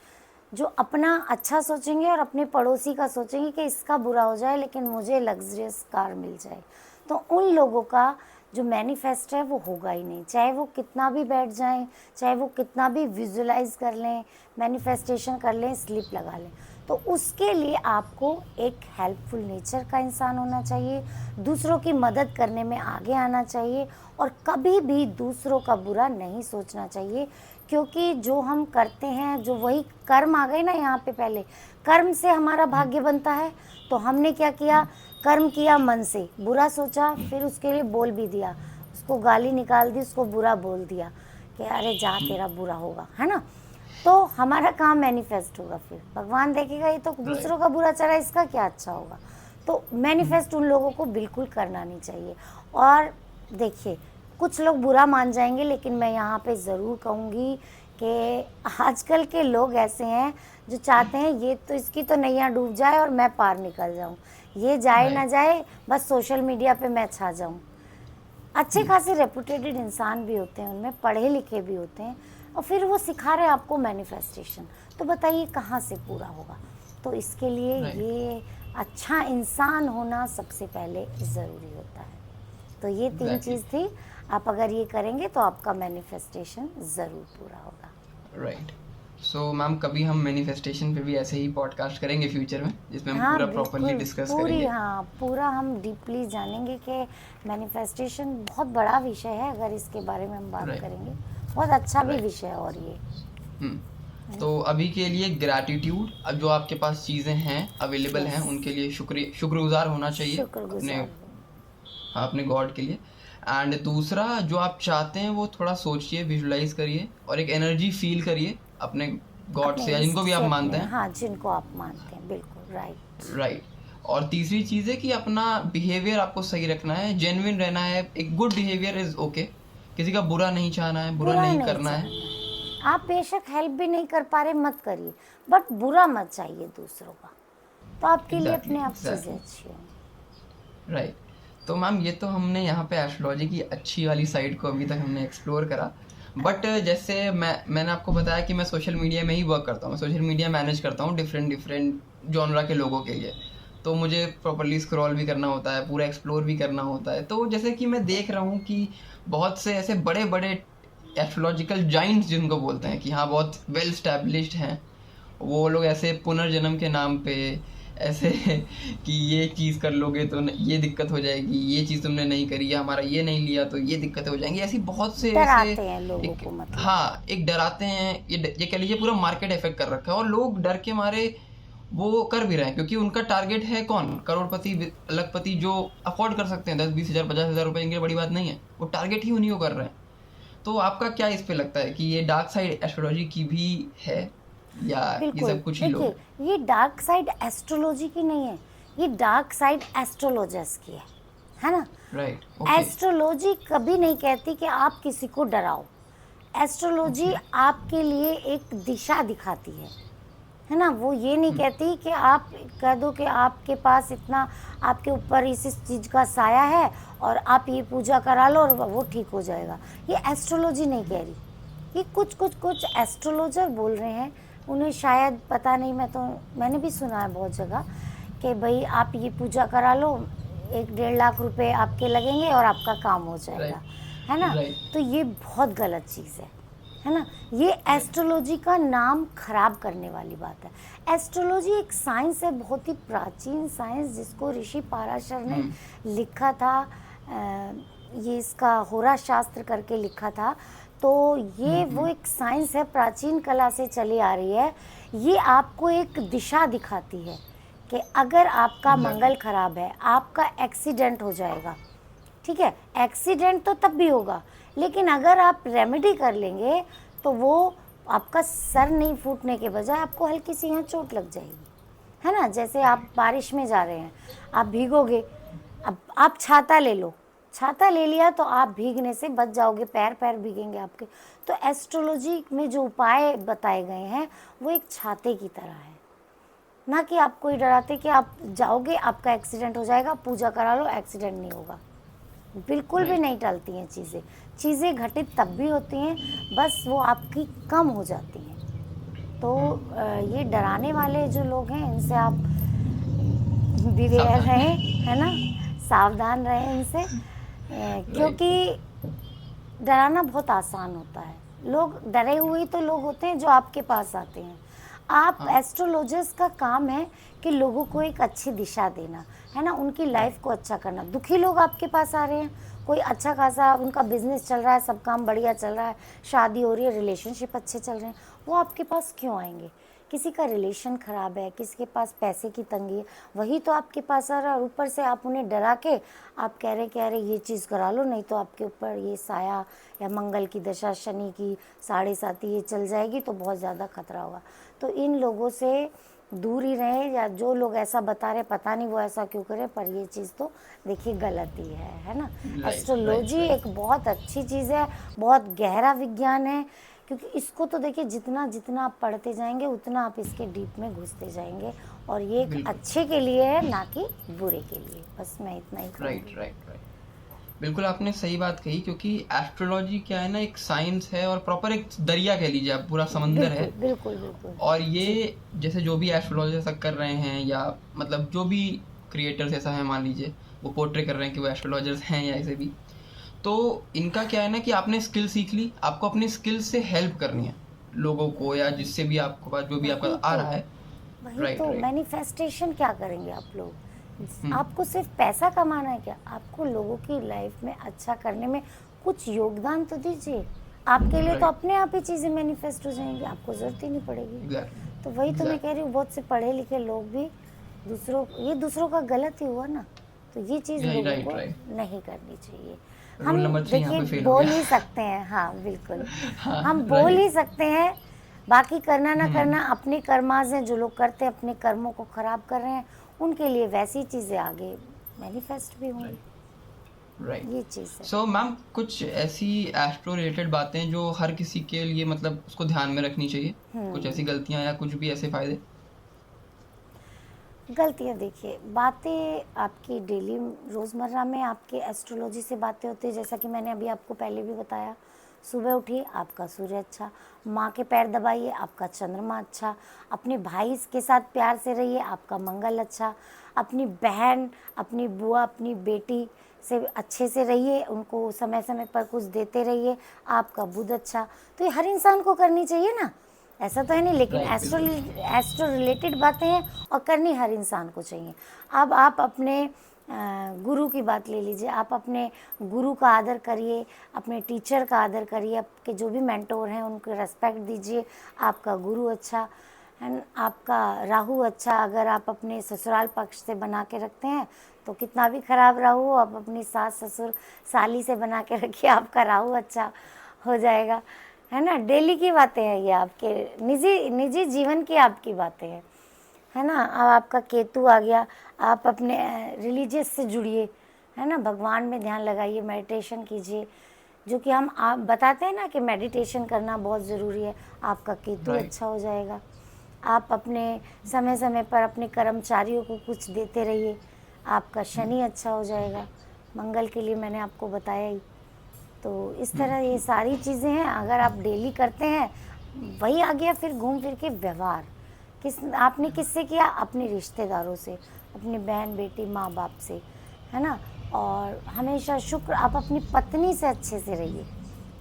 C: जो अपना अच्छा सोचेंगे और अपने पड़ोसी का सोचेंगे कि इसका बुरा हो जाए लेकिन मुझे लग्जरियस कार मिल जाए। तो उन लोगों का जो मैनिफेस्ट है वो होगा ही नहीं, चाहे वो कितना भी बैठ जाएं, चाहे वो कितना भी विजुलाइज कर लें, मैनिफेस्टेशन कर लें, स्लिप लगा लें। तो उसके लिए आपको एक हेल्पफुल नेचर का इंसान होना चाहिए, दूसरों की मदद करने में आगे आना चाहिए और कभी भी दूसरों का बुरा नहीं सोचना चाहिए, क्योंकि जो हम करते हैं, जो वही कर्म आ गए ना यहाँ पे, पहले कर्म से हमारा भाग्य बनता है। तो हमने क्या किया, कर्म किया मन से, बुरा सोचा, फिर उसके लिए बोल भी दिया, उसको गाली निकाल दी, उसको बुरा बोल दिया कि अरे जा तेरा बुरा होगा, है ना। तो हमारा काम मैनिफेस्ट होगा, फिर भगवान देखेगा ये तो दूसरों का बुरा चला, इसका क्या अच्छा होगा। तो मैनिफेस्ट उन लोगों को बिल्कुल करना नहीं चाहिए। और देखिए, कुछ लोग बुरा मान जाएंगे, लेकिन मैं यहाँ पे ज़रूर कहूँगी कि आजकल के लोग ऐसे हैं जो चाहते हैं ये तो इसकी तो नैया डूब जाए और मैं पार निकल जाऊँ, ये जाए ना जाए, बस सोशल मीडिया पे मैं छा जाऊँ। अच्छे खासे रेपुटेटेड इंसान भी होते हैं, उनमें पढ़े लिखे भी होते हैं, और फिर वो सिखा रहे हैं आपको मैनिफेस्टेशन। तो बताइए कहाँ से पूरा होगा। तो इसके लिए ये अच्छा इंसान होना सबसे पहले ज़रूरी होता है। तो ये 3 चीज़ थी, आप अगर ये करेंगे तो आपका मैनिफेस्टेशन ज़रूर पूरा होगा।
A: राइट। सो मैम, कभी हम मैनिफेस्टेशन पे भी ऐसे ही पॉडकास्ट करेंगे फ्यूचर में, जिसमें हम पूरा प्रॉपर्ली डिस्कस करेंगे।
C: पूरा हम डीपली जानेंगे कि मैनिफेस्टेशन बहुत बड़ा विषय है, अगर इसके बारे में हम बात करेंगे, बहुत अच्छा भी विषय है। और ये
A: तो अभी के लिए ग्रैटिट्यूड, अब जो आपके पास चीज़ें हैं अवेलेबल हैं उनके लिए शुक्रगुजार होना चाहिए अपने गॉड के लिए। एंड दूसरा, जो आप चाहते हैं वो थोड़ा सोचिए, विजुलाइज करिए और एक एनर्जी फील करिए अपने गॉड से, या जिनको भी आप मानते हैं।
C: हाँ, जिनको आप मानते हैं, बिल्कुल राइट।
A: और तीसरी चीज़ है कि अपना बिहेवियर आपको सही रखना है, जेन्युइन रहना है। एक गुड बिहेवियर इज ओके, किसी का बुरा नहीं चाहना है, बुरा नहीं करना है।
C: आप बेशक हेल्प भी नहीं कर पा रहे, मत करिए, बट बुरा मत चाहिए दूसरों का, तो आपके लिए अपने आप चीज़ें अच्छी होंगी।
A: राइट। तो मैम, ये तो हमने यहाँ पे एस्ट्रोलॉजी की अच्छी वाली साइड को अभी तक हमने एक्सप्लोर करा। बट जैसे मैंने आपको बताया कि मैं सोशल मीडिया में ही वर्क करता हूँ, मैं सोशल मीडिया मैनेज करता हूँ डिफरेंट जॉनरा के लोगों के लिए। तो मुझे प्रॉपर्ली स्क्रॉल भी करना होता है, पूरा एक्सप्लोर भी करना होता है। तो जैसे कि मैं देख रहा हूँ कि बहुत से ऐसे बड़े बड़े एस्ट्रोलॉजिकल जाइंट्स जिनको बोलते हैं कि हाँ बहुत वेल स्टैब्लिश्ड हैं, वो लोग ऐसे पुनर्जन्म के नाम पे ऐसे कि ये चीज़ कर लोगे तो ये दिक्कत हो जाएगी, ये चीज़ तुमने नहीं करी, या हमारा ये नहीं लिया तो ये दिक्कतें हो जाएंगी, ऐसी बहुत से
C: डराते हैं लोगों को, मतलब
A: हाँ, एक डराते हैं। ये कह लीजिए पूरा मार्केट इफेक्ट कर रखा है, और लोग डर के मारे वो कर भी रहे हैं, क्योंकि उनका टारगेट है कौन, करोड़पति लखपति, जो अफोर्ड कर सकते हैं 10-20 हज़ार 50 हज़ार रुपये, इनके बड़ी बात नहीं है, वो टारगेट ही उन्हीं को कर रहे हैं। तो आपका क्या इस पे लगता है कि ये डार्क साइड एस्ट्रोलॉजी की भी है, या ये सब कुछ ही लोग?
C: देखिए, ये डार्क साइड एस्ट्रोलॉजी की नहीं है, ये डार्क साइड एस्ट्रोलॉजर्स की है ना।
A: राइट।
C: एस्ट्रोलॉजी कभी नहीं कहती कि आप किसी को डराओ। एस्ट्रोलॉजी आपके लिए एक दिशा दिखाती है ना। वो ये नहीं कहती कि आप कह दो कि आपके पास इतना, आपके ऊपर इस चीज़ का साया है और आप ये पूजा करा लो और वो ठीक हो जाएगा। ये एस्ट्रोलॉजी नहीं कह रही। ये कुछ एस्ट्रोलॉजर बोल रहे हैं, उन्हें शायद पता नहीं, मैंने भी सुना है बहुत जगह कि भाई आप ये पूजा करा लो, 1-1.5 लाख रुपए आपके लगेंगे और आपका काम हो जाएगा, है ना। तो ये बहुत गलत चीज़ है ना। ये एस्ट्रोलॉजी का नाम खराब करने वाली बात है। एस्ट्रोलॉजी एक साइंस है, बहुत ही प्राचीन साइंस, जिसको ऋषि पाराशर ने लिखा था। ये इसका होरा शास्त्र करके लिखा था। तो ये वो एक साइंस है, प्राचीन कला से चली आ रही है। ये आपको एक दिशा दिखाती है कि अगर आपका मंगल खराब है, आपका एक्सीडेंट हो जाएगा, ठीक है। एक्सीडेंट तो तब भी होगा, लेकिन अगर आप रेमेडी कर लेंगे तो वो आपका सर नहीं फूटने के बजाय आपको हल्की सी यहाँ चोट लग जाएगी, है ना। जैसे आप बारिश में जा रहे हैं, आप भीगोगे, अब आप छाता ले लो, छाता ले लिया तो आप भीगने से बच जाओगे, पैर भीगेंगे आपके। तो एस्ट्रोलॉजी में जो उपाय बताए गए हैं वो एक छाते की तरह है, ना कि आपको ये डराते कि आप जाओगे आपका एक्सीडेंट हो जाएगा, पूजा करा लो एक्सीडेंट नहीं होगा। बिल्कुल भी नहीं टलती हैं चीज़ें घटित तब भी होती हैं, बस वो आपकी कम हो जाती हैं। तो ये डराने वाले जो लोग हैं, इनसे आप बिवेयर रहें, है ना, सावधान रहें इनसे, क्योंकि डराना बहुत आसान होता है। लोग डरे हुए तो लोग होते हैं जो आपके पास आते हैं। आप
A: हाँ
C: एस्ट्रोलॉजर्स का काम है कि लोगों को एक अच्छी दिशा देना, है ना, उनकी लाइफ को अच्छा करना। दुखी लोग आपके पास आ रहे हैं, कोई अच्छा खासा उनका बिजनेस चल रहा है, सब काम बढ़िया चल रहा है, शादी हो रही है, रिलेशनशिप अच्छे चल रहे हैं, वो आपके पास क्यों आएंगे? किसी का रिलेशन ख़राब है, किसी के पास पैसे की तंगी है, वही तो आपके पास आ रहा है। और ऊपर से आप उन्हें डरा के आप कह रहे ये चीज़ करा लो, नहीं तो आपके ऊपर ये साया या मंगल की दशा, शनि की 7.5 ये चल जाएगी, तो बहुत ज़्यादा खतरा होगा। तो इन लोगों से दूर ही रहें, या जो लोग ऐसा बता रहे, पता नहीं वो ऐसा क्यों करे, पर ये चीज़ तो देखिए गलत ही है ना।
A: Right right
C: astrology
A: right.
C: एक बहुत अच्छी चीज़ है, बहुत गहरा विज्ञान है, क्योंकि इसको तो देखिए जितना जितना आप पढ़ते जाएंगे उतना आप इसके डीप में घुसते जाएंगे, और ये एक
A: बिल्कुल।
C: अच्छे के लिए है, ना कि बुरे के लिए। बस मैं इतना ही
A: राइट
C: कहूँगी।
A: Right right. बिल्कुल आपने सही बात कही, क्योंकि एस्ट्रोलॉजी क्या है ना, एक साइंस है और प्रॉपर एक दरिया कह लीजिए आप, पूरा समंदर है।
C: बिल्कुल बिल्कुल बिल्कुल।
A: और
C: जी।
A: ये जैसे जो भी एस्ट्रोलॉजर ऐसा कर रहे हैं, या मतलब जो भी क्रिएटर्स ऐसा है मान लीजिए, वो पोर्ट्रे कर रहे हैं कि वो एस्ट्रोलॉजर्स हैं या ऐसे भी, तो इनका क्या है ना कि आपने स्किल सीख ली, आपको अपनी स्किल से हेल्प करनी है लोगों को, या जिससे भी आपको पास जो भी आपका
C: वही
A: आ
C: तो
A: रहा है।
C: वही
A: राइट
C: तो
A: राइट।
C: मैनिफेस्टेशन क्या करेंगे आप लोग?
A: हम्म।
C: आपको सिर्फ पैसा कमाना है क्या? आपको लोगों की लाइफ में अच्छा करने में कुछ योगदान तो दीजिए। आपके लिए तो
A: राइट।
C: अपने आप ही चीज़ें मैनिफेस्ट हो जाएंगी, आपको ज़रूरत ही नहीं पड़ेगी।
A: एग्जैक्टली
C: तो वही तो मैं कह
A: एग्जैक्टली।
C: रही हूँ, बहुत से पढ़े लिखे लोग भी दूसरों का गलत ही हुआ ना। तो ये चीज़
A: यही
C: लोगों
A: राइट
C: को
A: राइट।
C: नहीं करनी चाहिए।
A: रूल
C: हम
A: नंबर 3 यहाँ
C: देखिए
A: पे फेल हो
C: बोल
A: गया।
C: ही सकते हैं, हाँ बिल्कुल,
A: हाँ
C: हम बोल ही
A: राइट।
C: सकते हैं, बाकी करना ना
A: हम्म।
C: करना अपने कर्माज हैं। जो लोग करते हैं अपने कर्मों को खराब कर रहे हैं, उनके लिए वैसी चीज़ें आगे मैनिफेस्ट भी होंगी।
A: Right right.
C: ये चीज़ है।
A: सो मैम, कुछ ऐसी एस्ट्रो रिलेटेड बातें जो हर किसी के लिए मतलब उसको ध्यान में रखनी चाहिए, कुछ ऐसी गलतियां या कुछ भी ऐसे फायदे?
C: गलतियाँ देखिए, बातें आपकी डेली रोज़मर्रा में आपके एस्ट्रोलॉजी से बातें होती है, जैसा कि मैंने अभी आपको पहले भी बताया। सुबह उठिए, आपका सूर्य अच्छा, माँ के पैर दबाइए, आपका चंद्रमा अच्छा, अपने भाई के साथ प्यार से रहिए, आपका मंगल अच्छा, अपनी बहन, अपनी बुआ, अपनी बेटी से अच्छे से रहिए, उनको समय समय पर कुछ देते रहिए, आपका बुध अच्छा। तो ये हर इंसान को करनी चाहिए ना, ऐसा तो है नहीं, लेकिन
A: राइट बिल्कुल।
C: एस्ट्रो रिलेटेड बातें हैं और करनी हर इंसान को चाहिए। अब आप अपने गुरु की बात ले लीजिए, आप अपने गुरु का आदर करिए, अपने टीचर का आदर करिए, आपके जो भी मेंटोर हैं उनको रेस्पेक्ट दीजिए, आपका गुरु अच्छा है, आपका राहु अच्छा। अगर आप अपने ससुराल पक्ष से बना के रखते हैं तो कितना भी खराब राहु हो, आप अपनी सास ससुर साली से बना के रखिए, आपका राहु अच्छा हो जाएगा, है ना। डेली की बातें हैं ये, आपके निजी निजी जीवन की आपकी बातें हैं, है ना। अब आपका केतु आ गया, आप अपने रिलीजियस से जुड़िए, है ना, भगवान में ध्यान लगाइए, मेडिटेशन कीजिए, जो कि हम आप बताते हैं ना कि मेडिटेशन करना बहुत ज़रूरी है। आपका केतु
A: राइट।
C: अच्छा हो जाएगा। आप अपने समय समय पर अपने कर्मचारियों को कुछ देते रहिए, आपका शनि अच्छा हो जाएगा। मंगल के लिए मैंने आपको बताया ही। तो इस तरह ये सारी चीज़ें हैं, अगर आप डेली करते हैं। वही आ गया फिर घूम फिर के व्यवहार, किस आपने किससे किया? अपने रिश्तेदारों से, अपनी बहन बेटी माँ बाप से, है ना। और हमेशा शुक्र, आप अपनी पत्नी से अच्छे से रहिए,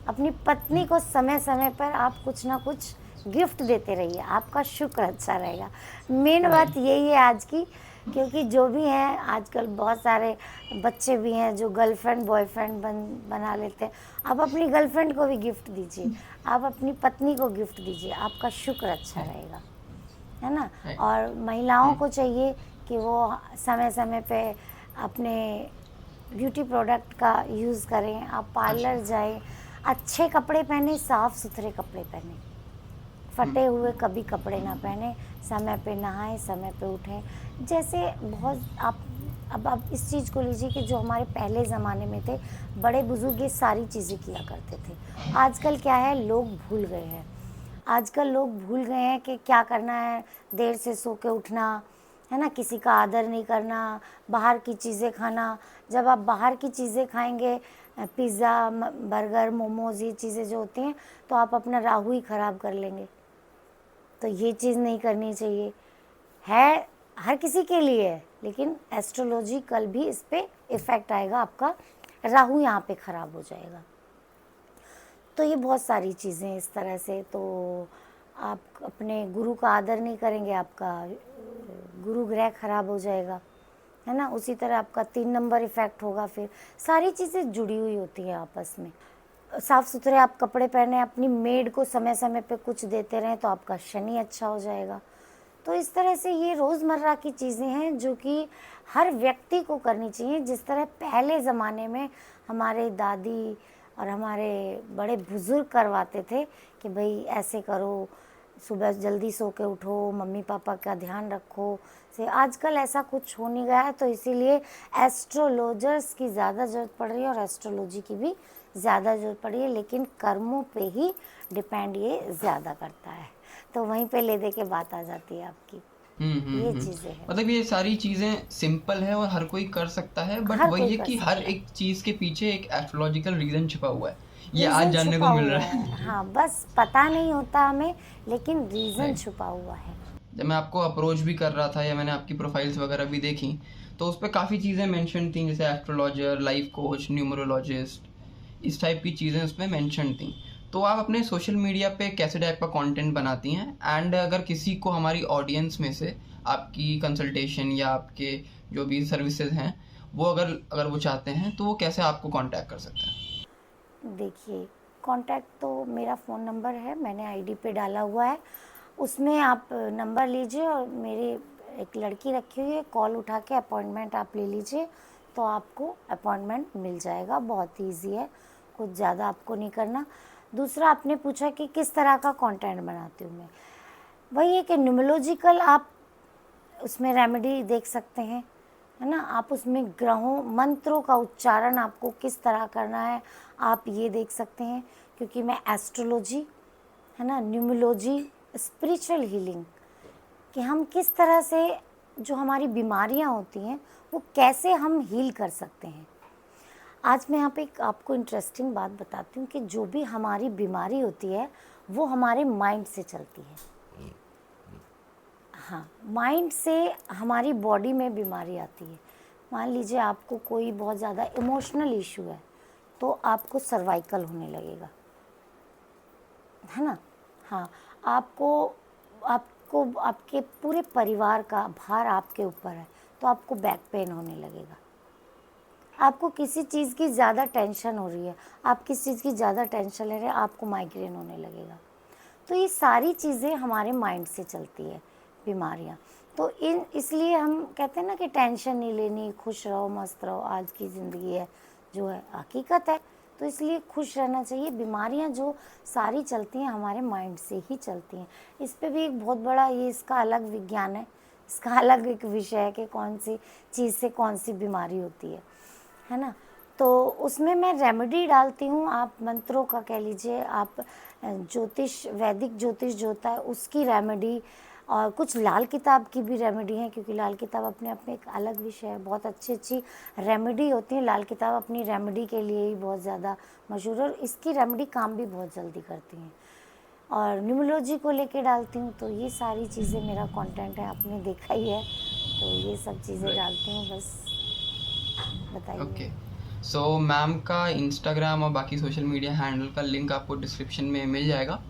C: अपनी पत्नी को समय समय पर आप कुछ ना कुछ गिफ्ट देते रहिए, आपका शुक्र अच्छा रहेगा। मेन बात
A: राइट
C: यही है आज की, क्योंकि जो भी हैं आजकल बहुत सारे बच्चे भी हैं जो गर्लफ्रेंड बॉयफ्रेंड बना लेते हैं। आप अपनी गर्लफ्रेंड को भी गिफ्ट दीजिए, आप अपनी पत्नी को गिफ्ट दीजिए, आपका शुक्र अच्छा रहेगा, है ना।
A: राइट।
C: और महिलाओं को चाहिए कि वो समय समय पे अपने ब्यूटी प्रोडक्ट का यूज़ करें, आप
A: अच्छा।
C: पार्लर जाएं, अच्छे कपड़े पहने, साफ़ सुथरे कपड़े पहने, फटे हुए कभी कपड़े ना पहने, समय पे नहाएं, समय पे उठें। जैसे बहुत आप अब आप इस चीज़ को लीजिए कि जो हमारे पहले ज़माने में थे बड़े बुजुर्ग, ये सारी चीज़ें किया करते थे। आजकल क्या है, लोग भूल गए हैं। आजकल लोग भूल गए हैं कि क्या करना है, देर से सो के उठना, है ना, किसी का आदर नहीं करना, बाहर की चीज़ें खाना। जब आप बाहर की चीज़ें खाएंगे, पिज़्ज़ा बर्गर मोमोज़, ये चीज़ें जो होती हैं, तो आप अपना राहु ही ख़राब कर लेंगे। तो ये चीज़ नहीं करनी चाहिए, है हर किसी के लिए है, लेकिन एस्ट्रोलॉजिकल भी इस पे इफ़ेक्ट आएगा, आपका राहु यहाँ पे ख़राब हो जाएगा। तो ये बहुत सारी चीज़ें इस तरह से। तो आप अपने गुरु का आदर नहीं करेंगे, आपका गुरु ग्रह खराब हो जाएगा, है ना। उसी तरह आपका 3 नंबर इफेक्ट होगा। फिर सारी चीज़ें जुड़ी हुई होती हैं आपस में। साफ सुथरे आप कपड़े पहने, अपनी मेड को समय समय पे कुछ देते रहें तो आपका शनि अच्छा हो जाएगा। तो इस तरह से ये रोज़मर्रा की चीज़ें हैं जो कि हर व्यक्ति को करनी चाहिए। जिस तरह पहले ज़माने में हमारे दादी और हमारे बड़े बुज़ुर्ग करवाते थे कि भाई ऐसे करो, सुबह जल्दी सो के उठो, मम्मी पापा का ध्यान रखो। से आजकल ऐसा कुछ हो नहीं गया है, तो इसीलिए एस्ट्रोलॉजर्स की ज़्यादा ज़रूरत पड़ रही है और एस्ट्रोलॉजी की भी ज़्यादा ज़रूरत पड़ रही है, लेकिन कर्मों पे ही डिपेंड ये ज़्यादा करता है। तो वहीं पे ले दे के बात आ जाती है आपकी। ये चीज़ें हैं,
A: मतलब ये सारी चीजें सिंपल है और हर कोई कर सकता है, बट
C: हर
A: वही
C: कोई
A: है
C: कर
A: कि हर
C: सकता है।
A: एक चीज के पीछे एक एस्ट्रोलॉजिकल रीजन छिपा हुआ है, ये आज
C: रीज़न
A: जानने
C: छुपा
A: को मिल
C: हुआ
A: रहा
C: है,
A: है।
C: हाँ, बस पता नहीं होता हमें, लेकिन रीज़न
A: राइट।
C: छुपा हुआ है।
A: जब मैं आपको अप्रोच भी कर रहा था या मैंने आपकी प्रोफाइल्स वगैरह भी देखी, तो उस पर काफ़ी चीज़ें मेंशन थी, जैसे एस्ट्रोलॉजर, लाइफ कोच, न्यूमरोलॉजिस्ट, इस टाइप की चीज़ें उसमें मेंशन थी। तो आप अपने सोशल मीडिया पे कैसे टाइप का कंटेंट बनाती हैं, एंड अगर किसी को हमारी ऑडियंस में से आपकी कंसल्टेशन या आपके जो भी सर्विसेज हैं वो अगर अगर वो चाहते हैं, तो वो कैसे आपको कांटेक्ट कर सकते हैं?
C: देखिए, कॉन्टैक्ट तो मेरा फ़ोन नंबर है, मैंने आईडी पे डाला हुआ है। उसमें आप नंबर लीजिए और मेरी एक लड़की रखी हुई है, कॉल उठा के अपॉइंटमेंट आप ले लीजिए, तो आपको अपॉइंटमेंट मिल जाएगा। बहुत ईज़ी है, कुछ ज़्यादा आपको नहीं करना। दूसरा, आपने पूछा कि किस तरह का कंटेंट बनाती हूँ मैं। वही है कि न्यूमरोलॉजिकल आप उसमें रेमेडी देख सकते हैं, है ना। आप उसमें ग्रहों मंत्रों का उच्चारण आपको किस तरह करना है, आप ये देख सकते हैं। क्योंकि मैं एस्ट्रोलॉजी, है ना, न्यूमरोलॉजी, स्पिरिचुअल हीलिंग, कि हम किस तरह से जो हमारी बीमारियां होती हैं वो कैसे हम हील कर सकते हैं। आज मैं यहाँ पे एक आपको इंटरेस्टिंग बात बताती हूँ कि जो भी हमारी बीमारी होती है वो हमारे माइंड से चलती है। हाँ, माइंड से हमारी बॉडी में बीमारी आती है। मान लीजिए आपको कोई बहुत ज़्यादा इमोशनल इशू है, तो आपको सर्वाइकल होने लगेगा, है ना। हाँ, आपको आपको आपके पूरे परिवार का भार आपके ऊपर है, तो आपको बैक पेन होने लगेगा। आपको किसी चीज़ की ज़्यादा टेंशन हो रही है, आप किस चीज़ की ज़्यादा टेंशन ले रहे हैं, आपको माइग्रेन होने लगेगा। तो ये सारी चीज़ें हमारे माइंड से चलती है, बीमारियाँ। तो इन इसलिए हम कहते हैं ना कि टेंशन नहीं लेनी, खुश रहो, मस्त रहो, आज की ज़िंदगी है जो है, हकीकत है। तो इसलिए खुश रहना चाहिए। बीमारियाँ जो सारी चलती हैं हमारे माइंड से ही चलती हैं। इस पे भी एक बहुत बड़ा ये इसका अलग विज्ञान है, इसका अलग एक विषय है कि कौन सी चीज़ से कौन सी बीमारी होती है ना। तो उसमें मैं रेमेडी डालती हूँ, आप मंत्रों का कह लीजिए, आप ज्योतिष, वैदिक ज्योतिष जो होता है उसकी रेमेडी, और कुछ लाल किताब की भी रेमेडी है, क्योंकि लाल किताब अपने आप में एक अलग विषय है। बहुत अच्छी अच्छी रेमेडी होती है। लाल किताब अपनी रेमेडी के लिए ही बहुत ज़्यादा मशहूर है और इसकी रेमेडी काम भी बहुत जल्दी करती हैं। और न्यूमरोलॉजी को लेके डालती हूँ। तो ये सारी चीज़ें मेरा कंटेंट है, आपने देखा ही है। तो ये सब चीज़ें
A: राइट।
C: डालती हूँ, बस बताइए।
A: ओके। सो मैम का इंस्टाग्राम और बाकी सोशल मीडिया हैंडल का लिंक आपको डिस्क्रिप्शन में मिल जाएगा,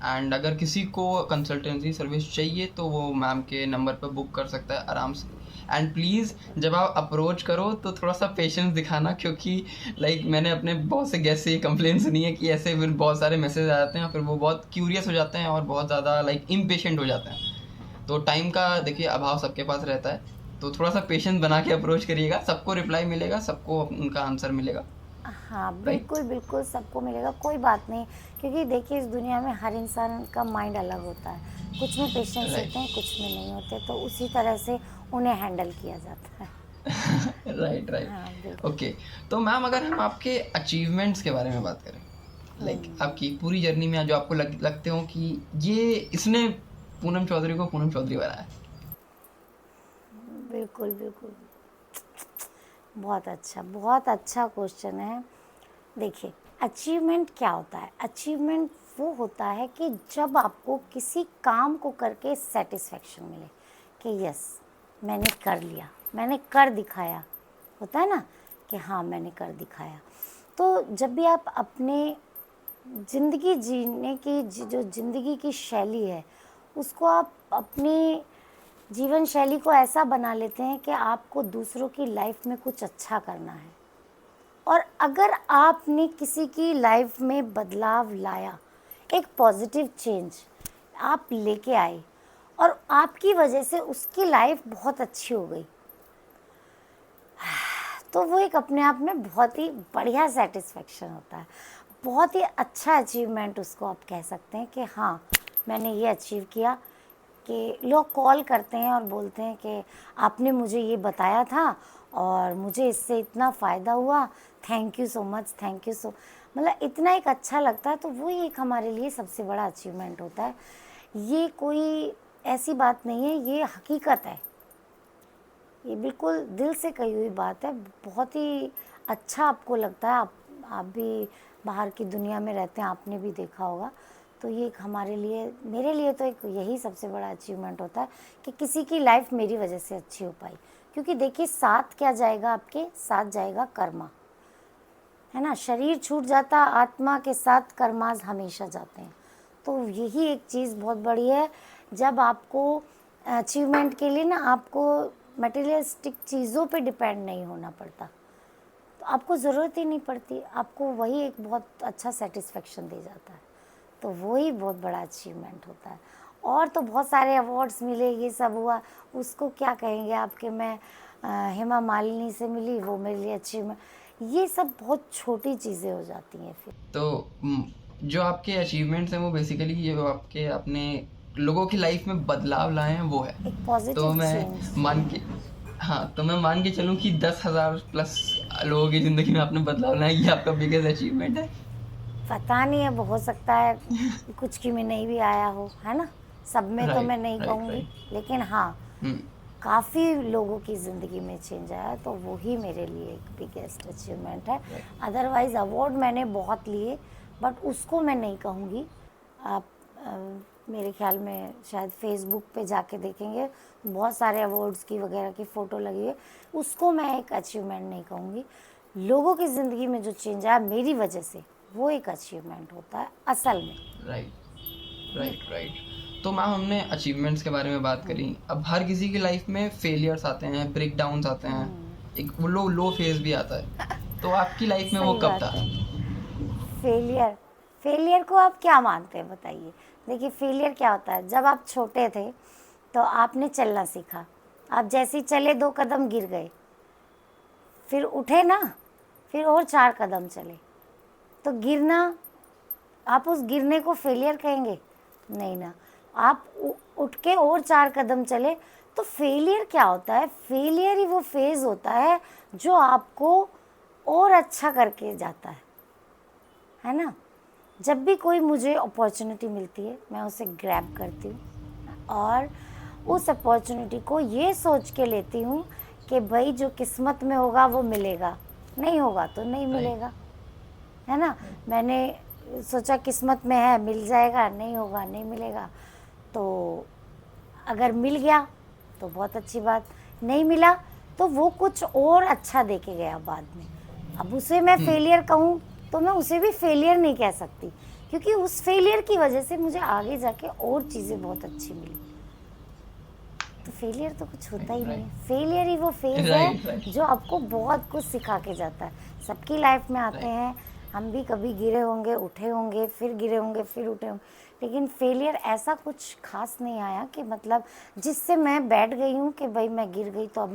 A: एंड अगर किसी को कंसल्टेंसी सर्विस चाहिए तो वो मैम के नंबर पर बुक कर सकता है आराम से। एंड प्लीज़ जब आप अप्रोच करो तो थोड़ा सा पेशेंस दिखाना, क्योंकि लाइक मैंने अपने बहुत से गेस्ट से ये कंप्लेन सुनी है कि ऐसे फिर बहुत सारे मैसेज आ जाते हैं, फिर वो बहुत क्यूरियस हो जाते हैं और बहुत ज़्यादा लाइक इम्पेशेंट हो जाते हैं। तो टाइम का देखिए अभाव सबके पास रहता है, तो थोड़ा सा पेशेंस बना के अप्रोच करिएगा, सबको रिप्लाई मिलेगा, सबको उनका आंसर मिलेगा।
C: हाँ,
A: राइट।
C: बिल्कुल, बिल्कुल सबको मिलेगा, कोई बात नहीं। क्योंकि देखिए इस दुनिया में हर इंसान का माइंड अलग होता है। कुछ में पेशेंस
A: राइट।
C: होते हैं, कुछ में नहीं होते, तो उसी तरह से उन्हें हैंडल किया जाता है।
A: Right, right.
C: हाँ, बिल्कुल।
A: ओके। तो मैम अगर हम आपके अचीवमेंट्स के बारे में बात करें, लाइक आपकी पूरी जर्नी में जो आपको लगते हो कि ये इसने पूनम चौधरी को पूनम चौधरी बनाया।
C: बिल्कुल, बिल्कुल। बहुत अच्छा क्वेश्चन है। देखिए, अचीवमेंट क्या होता है? अचीवमेंट वो होता है कि जब आपको किसी काम को करके सेटिस्फेक्शन मिले कि यस, मैंने कर लिया, मैंने कर दिखाया। होता है ना कि हाँ, मैंने कर दिखाया। तो जब भी आप अपने ज़िंदगी जीने की जो ज़िंदगी की शैली है, उसको आप अपनी जीवन शैली को ऐसा बना लेते हैं कि आपको दूसरों की लाइफ में कुछ अच्छा करना है। और अगर आपने किसी की लाइफ में बदलाव लाया, एक पॉजिटिव चेंज आप लेके आए और आपकी वजह से उसकी लाइफ बहुत अच्छी हो गई, तो वो एक अपने आप में बहुत ही बढ़िया सेटिस्फेक्शन होता है, बहुत ही अच्छा अचीवमेंट उसको आप कह सकते हैं कि हाँ मैंने ये अचीव किया। कि लोग कॉल करते हैं और बोलते हैं कि आपने मुझे ये बताया था और मुझे इससे इतना फ़ायदा हुआ, thank you so much, thank you so, मतलब इतना एक अच्छा लगता है, तो वो एक हमारे लिए सबसे बड़ा अचीवमेंट होता है। ये कोई ऐसी बात नहीं है, ये हकीकत है, ये बिल्कुल दिल से कही हुई बात है। बहुत ही अच्छा आपको लगता है, आप भी बाहर की दुनिया में रहते हैं, आपने भी देखा होगा। तो ये एक हमारे लिए, मेरे लिए तो एक यही सबसे बड़ा अचीवमेंट होता है कि किसी की लाइफ मेरी वजह से अच्छी हो पाई। क्योंकि देखिए साथ क्या जाएगा, आपके साथ जाएगा कर्मा, है ना। शरीर छूट जाता, आत्मा के साथ कर्माज हमेशा जाते हैं। तो यही एक चीज़ बहुत बड़ी है, जब आपको अचीवमेंट के लिए ना आपको मटेरियलिस्टिक चीज़ों पे डिपेंड नहीं होना पड़ता, तो आपको ज़रूरत ही नहीं पड़ती, आपको वही एक बहुत अच्छा सेटिस्फेक्शन दे जाता है। तो वही बहुत बड़ा अचीवमेंट होता है। और तो बहुत सारे अवार्ड्स मिले, ये सब हुआ, उसको क्या कहेंगे आपके, मैं हेमा मालिनी से मिली, वो मेरे लिए अचीवमेंट, ये सब बहुत छोटी चीज़ें हो जाती हैं फिर।
A: तो जो आपके अचीवमेंट्स हैं वो बेसिकली ये आपके अपने लोगों की लाइफ में बदलाव लाए हैं वो है।
C: एक
A: तो
C: पॉजिटिव
A: मैं
C: चेंज।
A: मान के हाँ, तो मैं मान के चलूँ कि 10,000 प्लस लोगों की ज़िंदगी में आपने बदलाव लाया, ये आपका बिगेस्ट अचीवमेंट है।
C: पता नहीं, अब हो सकता है कुछ की में नहीं भी आया हो, है ना। सब में तो मैं
A: राइट,
C: नहीं
A: राइट,
C: कहूँगी,
A: राइट।
C: लेकिन हाँ
A: हम्म।
C: काफ़ी लोगों की ज़िंदगी में चेंज आया, तो वही मेरे लिए एक बिगेस्ट अचीवमेंट है।
A: राइट।
C: अदरवाइज़ अवार्ड मैंने बहुत लिए, बट उसको मैं नहीं कहूँगी। आप मेरे ख्याल में शायद फेसबुक पे जाके देखेंगे, बहुत सारे अवार्ड्स की वगैरह की फ़ोटो लगी है, उसको मैं एक अचीवमेंट नहीं कहूँगी। लोगों की ज़िंदगी में जो चेंज आया मेरी वजह से, वो एक अचीवमेंट होता है असल में।
A: Right, right, right. तो मैम हमने अचीवमेंट्स के बारे में बात करी, अब हर किसी की लाइफ में फेलियर्स आते हैं, ब्रेक डाउन्स आते हैं, एक वो लो फेज भी आता है। तो आपकी लाइफ में वो
C: सही
A: कब
C: बात
A: था?
C: है। फेलियर, फेलियर को आप क्या मानते हैं बताइए। देखिए फेलियर क्या होता है, जब आप छोटे थे तो आपने चलना सीखा, आप जैसे ही चले 2 कदम गिर गए, फिर उठे ना, फिर और 4 कदम चले, तो गिरना, आप उस गिरने को फेलियर कहेंगे? नहीं ना। आप उठ के और 4 कदम चले, तो फेलियर क्या होता है, फेलियर ही वो फेज़ होता है जो आपको और अच्छा करके जाता है ना। जब भी कोई मुझे अपॉर्चुनिटी मिलती है, मैं उसे ग्रैब करती हूँ और उस अपॉर्चुनिटी को ये सोच के लेती हूँ कि भाई जो किस्मत में होगा वो मिलेगा, नहीं होगा तो नहीं
A: राइट,
C: मिलेगा, है ना। मैंने सोचा किस्मत में है, मिल जाएगा, नहीं होगा नहीं मिलेगा, तो अगर मिल गया तो बहुत अच्छी बात, नहीं मिला तो वो कुछ और अच्छा दे के गया बाद में। अब उसे मैं फेलियर कहूँ तो मैं उसे भी फेलियर नहीं कह सकती, क्योंकि उस फेलियर की वजह से मुझे आगे जाके और चीज़ें बहुत अच्छी मिली। तो फेलियर तो कुछ होता ही नहीं है, फेलियर ही वो फेज़ है
A: राइट, राइट,
C: जो आपको बहुत कुछ सिखा के जाता है। सबकी लाइफ में आते
A: राइट।
C: हैं, हम भी कभी गिरे होंगे, उठे होंगे, फिर गिरे होंगे, फिर उठे होंगे, लेकिन फेलियर ऐसा कुछ खास नहीं आया कि मतलब जिससे मैं बैठ गई हूँ कि भाई मैं गिर गई तो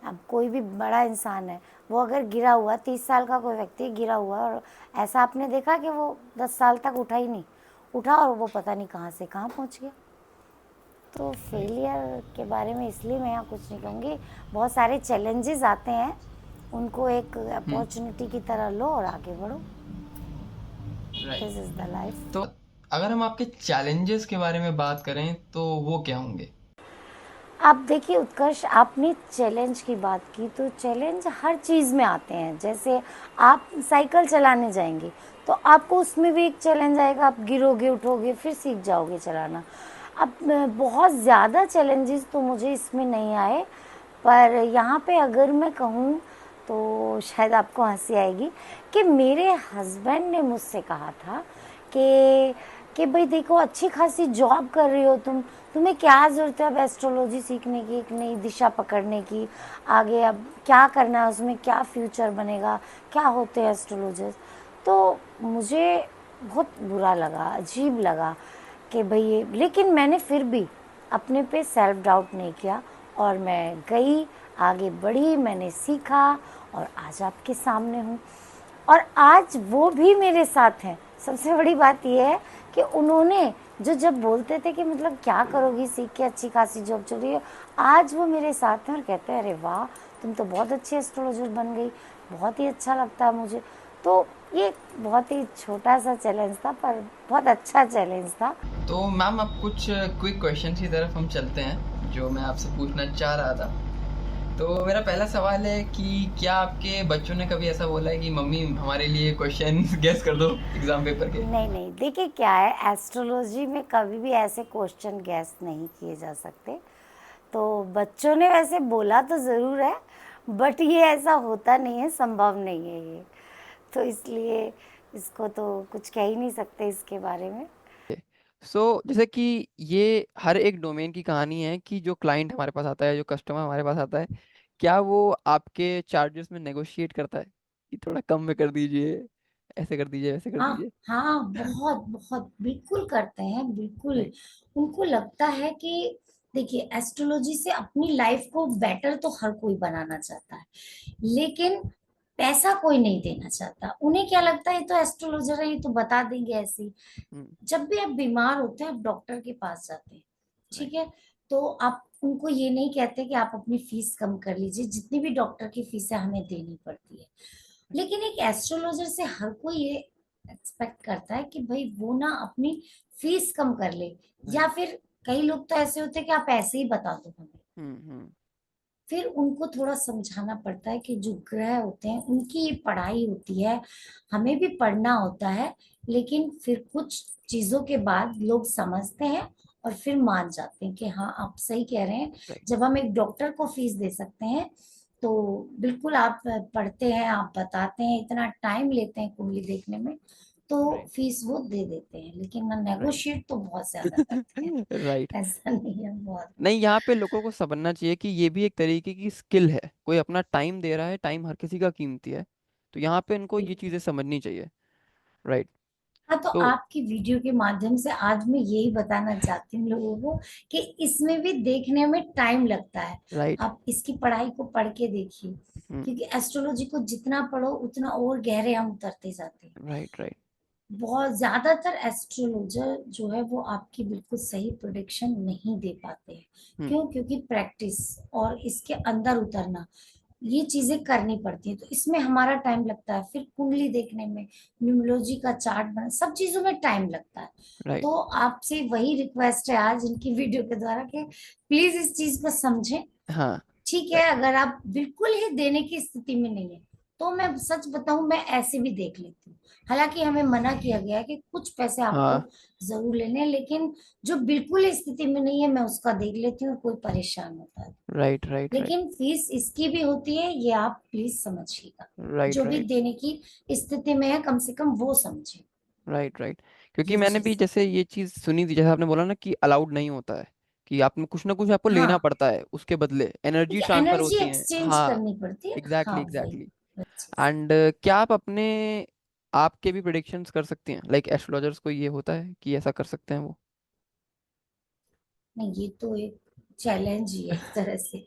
C: अब कोई भी बड़ा इंसान है, वो अगर गिरा हुआ, 30 साल का कोई व्यक्ति गिरा हुआ और ऐसा आपने देखा कि वो 10 साल तक उठा ही नहीं, उठा और वो पता नहीं कहाँ से कहाँ पहुँच गया। तो फेलियर के बारे में इसलिए मैं यहाँ कुछ नहीं कहूँगी। बहुत सारे चैलेंजेस आते हैं, उनको एक अपॉर्चुनिटी की तरह लो और आगे बढ़ो।
A: Right.
C: This is the life.
A: तो अगर हम आपके चैलेंजेस के बारे में बात करें तो वो क्या होंगे?
C: आप देखिए उत्कर्ष, आपने चैलेंज की बात की, तो चैलेंज हर चीज़ में आते हैं। जैसे आप साइकिल चलाने जाएंगे तो आपको उसमें भी एक चैलेंज आएगा, आप गिरोगे, उठोगे, फिर सीख जाओगे चलाना। अब बहुत ज़्यादा चैलेंजेस तो मुझे इसमें नहीं आए, पर यहाँ पे अगर मैं कहूँ तो शायद आपको हंसी आएगी कि मेरे हस्बैंड ने मुझसे कहा था कि भाई देखो अच्छी खासी जॉब कर रही हो तुम, तुम्हें क्या ज़रूरत है अब एस्ट्रोलॉजी सीखने की, एक नई दिशा पकड़ने की, आगे अब क्या करना है उसमें, क्या फ्यूचर बनेगा, क्या होते हैं एस्ट्रोलॉजर्स। तो मुझे बहुत बुरा लगा, अजीब लगा कि भाई ये, लेकिन मैंने फिर भी अपने पे सेल्फ डाउट नहीं किया और मैं गई, आगे बढ़ी, मैंने सीखा और आज आपके सामने हूँ। और आज वो भी मेरे साथ हैं। सबसे बड़ी बात ये है कि उन्होंने जो जब बोलते थे कि मतलब क्या करोगी सीख के, अच्छी खासी जॉब चल रही है, आज वो मेरे साथ हैं और कहते हैं अरे वाह तुम तो बहुत अच्छी एस्ट्रोलॉजर बन गई, बहुत ही अच्छा लगता है मुझे। तो ये बहुत ही छोटा सा चैलेंज था पर बहुत अच्छा चैलेंज था।
A: तो मैम अब कुछ क्विक क्वेश्चन की तरफ हम चलते हैं जो मैं आपसे पूछना चाह रहा था। तो मेरा पहला सवाल है कि क्या आपके बच्चों ने कभी ऐसा बोला है कि मम्मी हमारे लिए क्वेश्चन गेस कर दो एग्जाम पेपर के?
C: नहीं नहीं, देखिए क्या है, एस्ट्रोलॉजी में कभी भी ऐसे क्वेश्चन गैस नहीं किए जा सकते। तो बच्चों ने वैसे बोला तो ज़रूर है बट ये ऐसा होता नहीं है, संभव नहीं है ये। तो इसलिए इसको तो कुछ कह ही नहीं सकते इसके बारे में।
A: जैसे कि ये हर एक डोमेन की कहानी है कि जो क्लाइंट हमारे पास आता है, जो कस्टमर हमारे पास आता है, क्या वो आपके चार्जेस में नेगोशिएट करता है कि थोड़ा कम में कर दीजिए, ऐसे कर दीजिए, वैसे कर
B: हाँ
A: दीजिए?
B: हाँ, बहुत बहुत बिल्कुल करते हैं, बिल्कुल।
A: राइट।
B: उनको लगता है कि देखिए एस्ट्रोलॉजी से अपनी लाइफ को बेटर तो हर कोई बनाना चाहता है, लेकिन पैसा कोई नहीं देना चाहता। उन्हें क्या लगता है ये तो एस्ट्रोलॉजर है, ये तो बता देंगे ऐसे ही। जब भी आप बीमार होते हैं आप डॉक्टर के पास जाते हैं,
A: राइट।
B: ठीक है, तो आप उनको ये नहीं कहते कि आप अपनी फीस कम कर लीजिए, जितनी भी डॉक्टर की फीस है हमें देनी पड़ती है। लेकिन एक एस्ट्रोलॉजर से हर कोई ये एक्सपेक्ट करता है कि भाई वो ना अपनी फीस कम कर ले, या फिर कई लोग तो ऐसे होते हैं कि आप ऐसे ही बता दो हमें।
A: हम्म।
B: फिर उनको थोड़ा समझाना पड़ता है कि जो ग्रह होते हैं उनकी ये पढ़ाई होती है, हमें भी पढ़ना होता है, लेकिन फिर कुछ चीजों के बाद लोग समझते हैं और फिर मान जाते हैं कि हाँ आप सही कह रहे हैं।
A: राइट।
B: जब हम एक डॉक्टर को फीस दे सकते हैं तो बिल्कुल आप पढ़ते हैं, आप बताते हैं, इतना टाइम लेते हैं कुंडली देखने में, तो
A: राइट।
B: फीस वो दे देते हैं, लेकिन
A: राइट।
B: नेगोशिएट तो बहुत ज्यादा करते हैं।
A: राइट।
B: ऐसा नहीं है, बहुत।
A: नहीं, यहाँ पे लोगों को समझना चाहिए कि ये भी एक तरीके की स्किल है, कोई अपना टाइम दे रहा है, टाइम हर किसी का कीमती है, तो यहाँ पे इनको ये चीजें समझनी चाहिए। राइट।
B: हाँ, तो
A: तो
B: आपकी वीडियो के माध्यम से आज मैं यही बताना चाहती हूँ लोगों को कि इसमें भी देखने में टाइम लगता है।
A: राइट।
B: आप इसकी पढ़ाई को पढ़ के देखिए,
A: हम्म।
B: क्योंकि एस्ट्रोलॉजी को जितना पढ़ो उतना और गहरे हम उतरते जाते हैं।
A: राइट। राइट।
B: बहुत ज्यादातर एस्ट्रोलॉजर जो है वो आपकी बिल्कुल सही प्रोडिक्शन नहीं दे पाते हैं।
A: हम्म।
B: क्यों? क्योंकि प्रैक्टिस और इसके अंदर उतरना, ये चीजें करनी पड़ती है, तो इसमें हमारा टाइम लगता है। फिर कुंडली देखने में, न्यूमरोलॉजी का चार्ट बना, सब चीजों में टाइम लगता है।
A: राइट।
B: तो आपसे वही रिक्वेस्ट है आज इनकी वीडियो के द्वारा कि प्लीज इस चीज को समझें।
A: हाँ।
B: ठीक है, अगर आप बिल्कुल ही देने की स्थिति में नहीं है तो मैं सच बताऊं, मैं ऐसे भी देख लेती हूँ। हालांकि हमें मना किया गया है कि कुछ पैसे आपको
A: हाँ।
B: जरूर लेने हैं, लेकिन जो बिल्कुल स्थिति में नहीं है मैं उसका देख लेती हूँ, कोई परेशान होता है।
A: राइट। राइट। राइट।
B: लेकिन फीस इसकी भी होती है, ये आप प्लीज समझिएगा।
A: राइट।
B: जो भी
A: राइट।
B: देने की स्थिति में है कम से कम वो समझे।
A: राइट। राइट। क्योंकि
B: ये
A: मैंने भी
B: चीज है।
A: जैसे ये चीज सुनी थी, जैसे आपने बोला ना कि अलाउड नहीं होता है, कि आपने कुछ ना कुछ आपको लेना
B: हाँ,
A: पड़ता है उसके बदले, एनर्जी
B: क्योंकि
A: ट्रांसफर
B: एनर्जी
A: होती है।
B: एक्सचेंज
A: हाँ।
B: करनी पड़ती है। हाँ,
A: एग्जैक्टली,
B: वही
A: एग्जैक्टली।
B: वही चीज।
A: एंड क्या आप अपने आपके भी प्रिडिक्शंस कर सकती हैं, लाइक एस्ट्रोलॉजर्स को ये होता है कि ऐसा कर सकते हैं वो?
B: नहीं, ये तो एक चैलेंज ही है एक तरह से।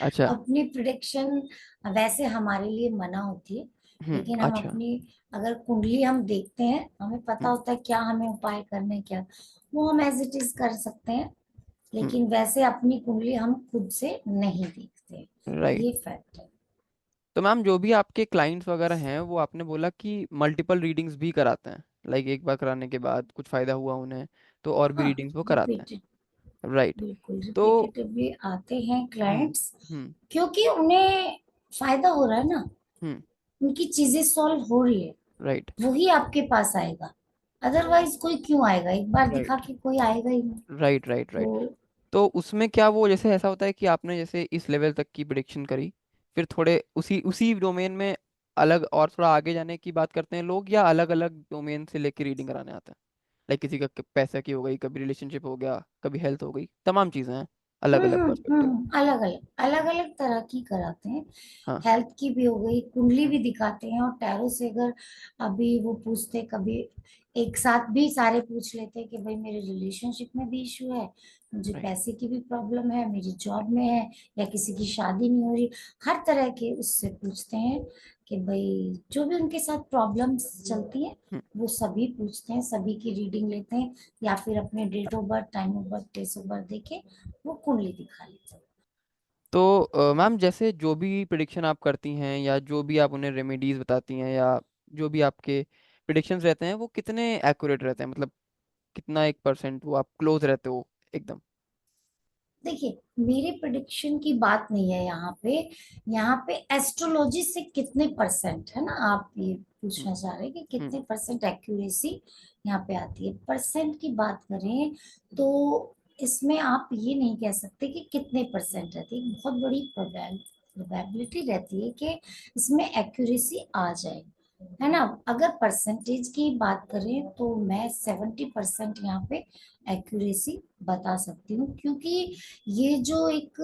A: अच्छा।
B: अपनी प्रिडिक्शन वैसे हमारे लिए मना होती है, लेकिन हम
A: अच्छा।
B: अपनी, अगर कुंडली हम देखते हैं, हमें पता
A: हम्म।
B: होता है क्या हमें उपाय करने हैं, क्या वो हम एज इट इज कर सकते हैं।
A: हम्म।
B: लेकिन वैसे अपनी कुंडली हम खुद से नहीं देखते,
A: राइट।
B: ये फैक्ट है।
A: तो मैम जो भी आपके क्लाइंट्स वगैरह हैं, वो आपने बोला कि मल्टीपल रीडिंग्स भी कराते हैं, लाइक एक बार कराने के बाद कुछ फायदा हुआ उन्हें तो और भी
B: हाँ,
A: रीडिंग्स वो कराते
B: रिपीटेड,
A: हैं? राइट।
B: बिल्कुल
A: तो
B: रिपीटेटिवली आते हैं
A: हम्म।
B: क्लाइंट्स,
A: हम्म।
B: क्योंकि उन्हें फायदा हो रहा है ना,
A: हम्म।
B: उनकी चीजें सॉल्व हो रही है,
A: राइट।
B: वही आपके पास आएगा। अदरवाइज कोई क्यों आएगा, एक बार दिखा
A: राइट।
B: के कोई आएगा ही नहीं।
A: राइट। राइट। राइट।
B: तो
A: तो उसमें क्या वो जैसे ऐसा होता है कि आपने जैसे इस लेवल तक की प्रिडिक्शन करी, फिर थोड़े उसी उसी डोमेन में अलग और थोड़ा आगे जाने की बात करते हैं लोग, या अलग अलग डोमेन से लेके रीडिंग कराने आते हैं? लाइक किसी का पैसा की हो गई, कभी रिलेशनशिप हो गया, कभी हेल्थ हो गई, तमाम चीजें हैं, अलग अलग पर्सपेक्टिव।
B: अलग अलग अलग अलग तरह की कराते हैं।
A: हाँ।
B: हेल्थ की भी हो गई, कुंडली
A: हम्म।
B: भी दिखाते हैं, और टैरो से अगर अभी वो पूछते, कभी एक साथ भी सारे पूछ लेते हैं कि भाई मेरे रिलेशनशिप में भी इशू है, मुझे
A: राइट।
B: पैसे की भी प्रॉब्लम है, मेरी जॉब में है, या किसी की शादी नहीं हो रही, हर तरह के उससे पूछते हैं कि भाई जो भी उनके साथ प्रॉब्लम्स चलती है वो सभी पूछते हैं, सभी की रीडिंग लेते हैं, या फिर अपने date of birth, time of birth, place of birth देके वो कुंडली दिखा लेते हैं।
A: तो मैम, जैसे जो भी प्रिडिक्शन आप करती हैं या जो भी आप उन्हें रेमेडीज बताती हैं या जो भी आपके प्रिडिक्शंस रहते हैं, वो कितने एक्यूरेट रहते हैं? मतलब कितना, 1% वो आप क्लोज रहते हो एकदम?
B: देखिए, मेरे प्रिडिक्शन की बात नहीं है यहाँ पे। यहाँ पे एस्ट्रोलॉजी से कितने परसेंट है ना, आप ये
A: हम्म।
B: पूछना चाह रहे हैं कि
A: हम्म।
B: कितने परसेंट एक्यूरेसी यहाँ पे आती है। परसेंट की बात करें तो इसमें आप ये नहीं कह सकते कि कितने परसेंट रहती है, बहुत बड़ी प्रोबेबिलिटी रहती है कि इसमें एक्यूरेसी आ जाए, है ना। अगर परसेंटेज की बात करें तो मैं 70% यहाँ पे एक्यूरेसी बता सकती हूँ, क्योंकि ये जो एक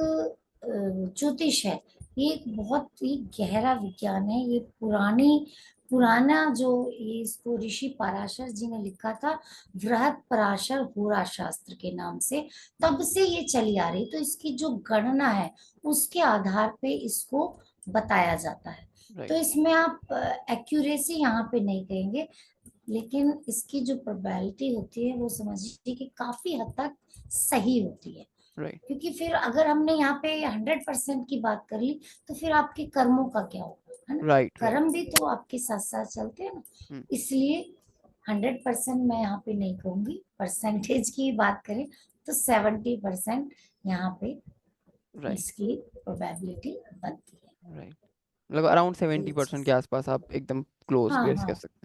B: ज्योतिष है, ये एक बहुत ही गहरा विज्ञान है। ये पुराना जो ये इसको ऋषि पराशर जी ने लिखा था, वृहत पराशर होरा शास्त्र के नाम से, तब से ये चली आ रही। तो इसकी जो गणना है उसके आधार पे इसको बताया जाता है। तो
A: राइट।
B: इसमें आप एक्यूरेसी यहाँ पे नहीं कहेंगे, लेकिन इसकी जो प्रोबेबिलिटी होती है वो समझिए कि काफी हद तक सही होती है।
A: राइट।
B: क्योंकि फिर अगर हमने यहाँ पे 100% की बात कर ली तो फिर आपके कर्मों का क्या होगा, है ना।
A: राइट। राइट।
B: कर्म भी तो आपके साथ साथ चलते हैं ना।
A: हम्म।
B: इसलिए 100% मैं यहाँ पे नहीं कहूंगी। परसेंटेज की बात करें तो 70% यहाँ पे
A: राइट।
B: इसकी प्रोबेबिलिटी बनती है।
A: राइट। मतलब अराउंड
B: तो ये
A: 70% के
B: चीज,
A: आसपास आप एकदम क्लोज
B: हाँ
A: गेस
B: हाँ,
A: कर सकते हैं।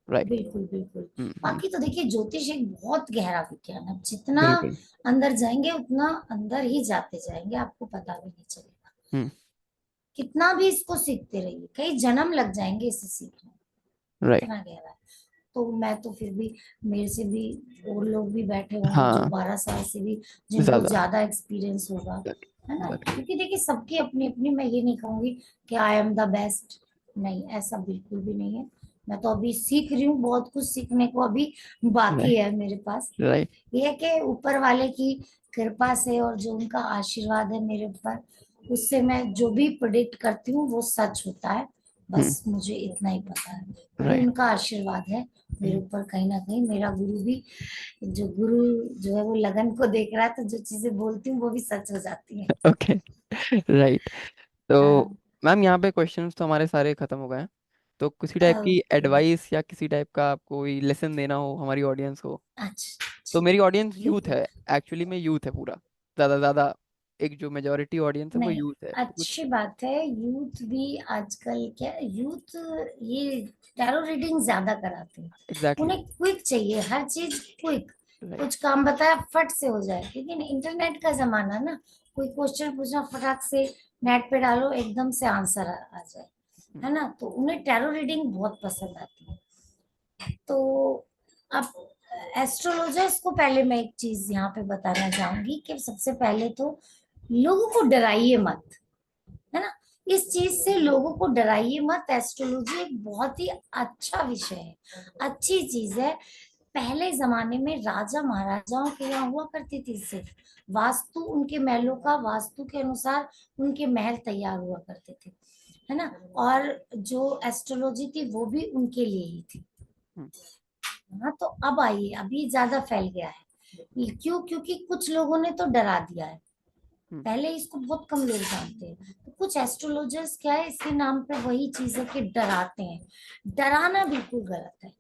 A: राइट।
B: बिल्कुल बिल्कुल।
A: हम्म। हम्म।
B: बाकी तो देखिए, ज्योतिष एक बहुत गहरा विज्ञान है, जितना
A: बिल्कुल।
B: अंदर जाएंगे उतना अंदर ही जाते जाएंगे, आपको पता भी नहीं चलेगा।
A: हम्म।
B: कितना भी इसको सीखते रहिए, कई जन्म लग जाएंगे इसे सीखने में,
A: राइट।
B: इतना गहरा है। तो मैं तो फिर भी, मेरे से भी और लोग भी बैठे होंगे जो
A: हाँ।
B: 12 साल से भी, जिनको
A: ज्यादा।
B: ज्यादा एक्सपीरियंस होगा, है ना।
A: एग्जैक्टली।
B: क्योंकि देखिए, सबकी अपनी अपनी, मैं ये नहीं कहूंगी कि आई एम द बेस्ट, नहीं, ऐसा बिल्कुल भी नहीं है। मैं तो अभी सीख रही हूँ, बहुत कुछ सीखने को अभी बाकी
A: राइट।
B: है मेरे पास।
A: राइट।
B: ये है कि ऊपर वाले की कृपा से और जो उनका आशीर्वाद है मेरे ऊपर, उससे मैं जो भी प्रेडिक्ट करती हूँ वो सच होता है।
A: हम्म।
B: बस मुझे इतना ही पता है, वो भी
A: राइट।
B: उनका आशीर्वाद है मेरे ऊपर। कहीं ना कहीं मेरा गुरु भी, जो गुरु जो है वो लगन को देख रहा है, तो जो चीजें बोलती हूँ वो भी सच हो जाती है।
A: ओके। राइट। तो
B: हाँ,
A: मैम, यहाँ पे क्वेश्चंस तो हमारे सारे खत्म हो गए हैं। तो किसी टाइप की
B: ओके,
A: एडवाइस या किसी टाइप का आपको कोई लेसन देना हो हमारी ऑडियंस को?
B: अच्छा,
A: तो मेरी ऑडियंस यूथ
B: बिल्कुल।
A: है, एक्चुअली में यूथ है पूरा, ज़्यादा ज़्यादा। एक जो मेजोरिटी ऑडियंस है वो
B: नहीं,
A: यूथ है, तो
B: अच्छी
A: कुछ।
B: बात है। यूथ भी आजकल, क्या यूथ ये टैरो रीडिंग ज्यादा कराते हैं।
A: एग्जैक्टली।
B: उन्हें क्विक चाहिए, हर चीज क्विक।
A: राइट।
B: कुछ काम बताया फट से हो जाए, लेकिन इंटरनेट का जमाना ना, कोई क्वेश्चन पूछना फटाक से नेट पे डालो, एकदम से आंसर आ जाए, है ना। तो उन्हें टैरो रीडिंग बहुत पसंद आती है। तो अब एस्ट्रोलॉजर्स को पहले मैं एक चीज यहाँ पे बताना चाहूंगी कि सबसे पहले तो लोगों को डराइए मत, है ना। इस चीज से लोगों को डराइए मत। एस्ट्रोलॉजी एक बहुत ही अच्छा विषय है, अच्छी चीज है। पहले जमाने में राजा महाराजाओं के यहाँ हुआ करती थी सिर्फ वास्तु, उनके महलों का वास्तु के अनुसार उनके महल तैयार हुआ करते थे, है ना। और जो एस्ट्रोलॉजी थी वो भी उनके लिए ही थी।
A: हम्म।
B: हाँ, तो अब आइए, अभी ज्यादा फैल गया है। क्यों? क्योंकि कुछ लोगों ने तो डरा दिया है।
A: हम्म।
B: पहले इसको बहुत कम लोग जानते हैं, तो कुछ एस्ट्रोलॉजर्स क्या है, इसके नाम पे वही चीज है कि डराते हैं। डराना बिल्कुल गलत है।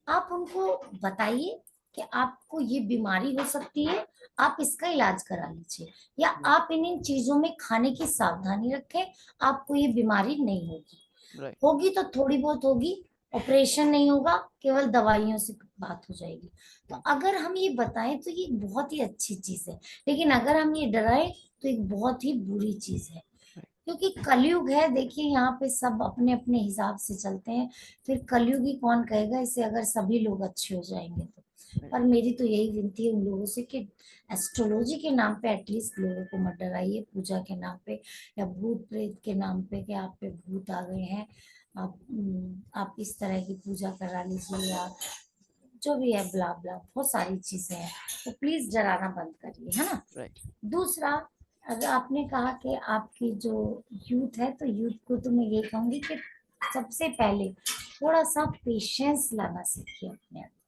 B: आप उनको बताइए कि आपको ये बीमारी हो सकती है, आप इसका इलाज करा लीजिए, या आप इन इन चीजों में खाने की सावधानी रखें, आपको ये बीमारी नहीं होगी।
A: राइट।
B: होगी तो थोड़ी बहुत होगी, ऑपरेशन नहीं होगा, केवल दवाइयों से बात हो जाएगी। तो अगर हम ये बताएं तो ये बहुत ही अच्छी चीज है, लेकिन अगर हम ये डराएं तो एक बहुत ही बुरी चीज है। क्योंकि कलयुग है, देखिए यहाँ पे सब अपने अपने हिसाब से चलते हैं, फिर कलयुग ही कौन कहेगा इसे, अगर सभी लोग अच्छे हो जाएंगे तो। पर मेरी तो यही विनती है उन लोगों से कि एस्ट्रोलॉजी के नाम पे एटलीस्ट लोगों को मत डराइए, पूजा के नाम पे या भूत प्रेत के नाम पे कि आप पे भूत आ गए हैं, आप इस तरह की पूजा करा लीजिए या जो भी है, ब्ला ब्ला बहुत सारी चीजें हैं, तो प्लीज डराना बंद करिए, है ना।
A: राइट।
B: दूसरा, अगर आपने कहा कि आपकी जो यूथ है, तो यूथ को तो मैं ये कहूंगी कि सबसे पहले थोड़ा सा पेशेंस लाना सीखिए अपने अंदर।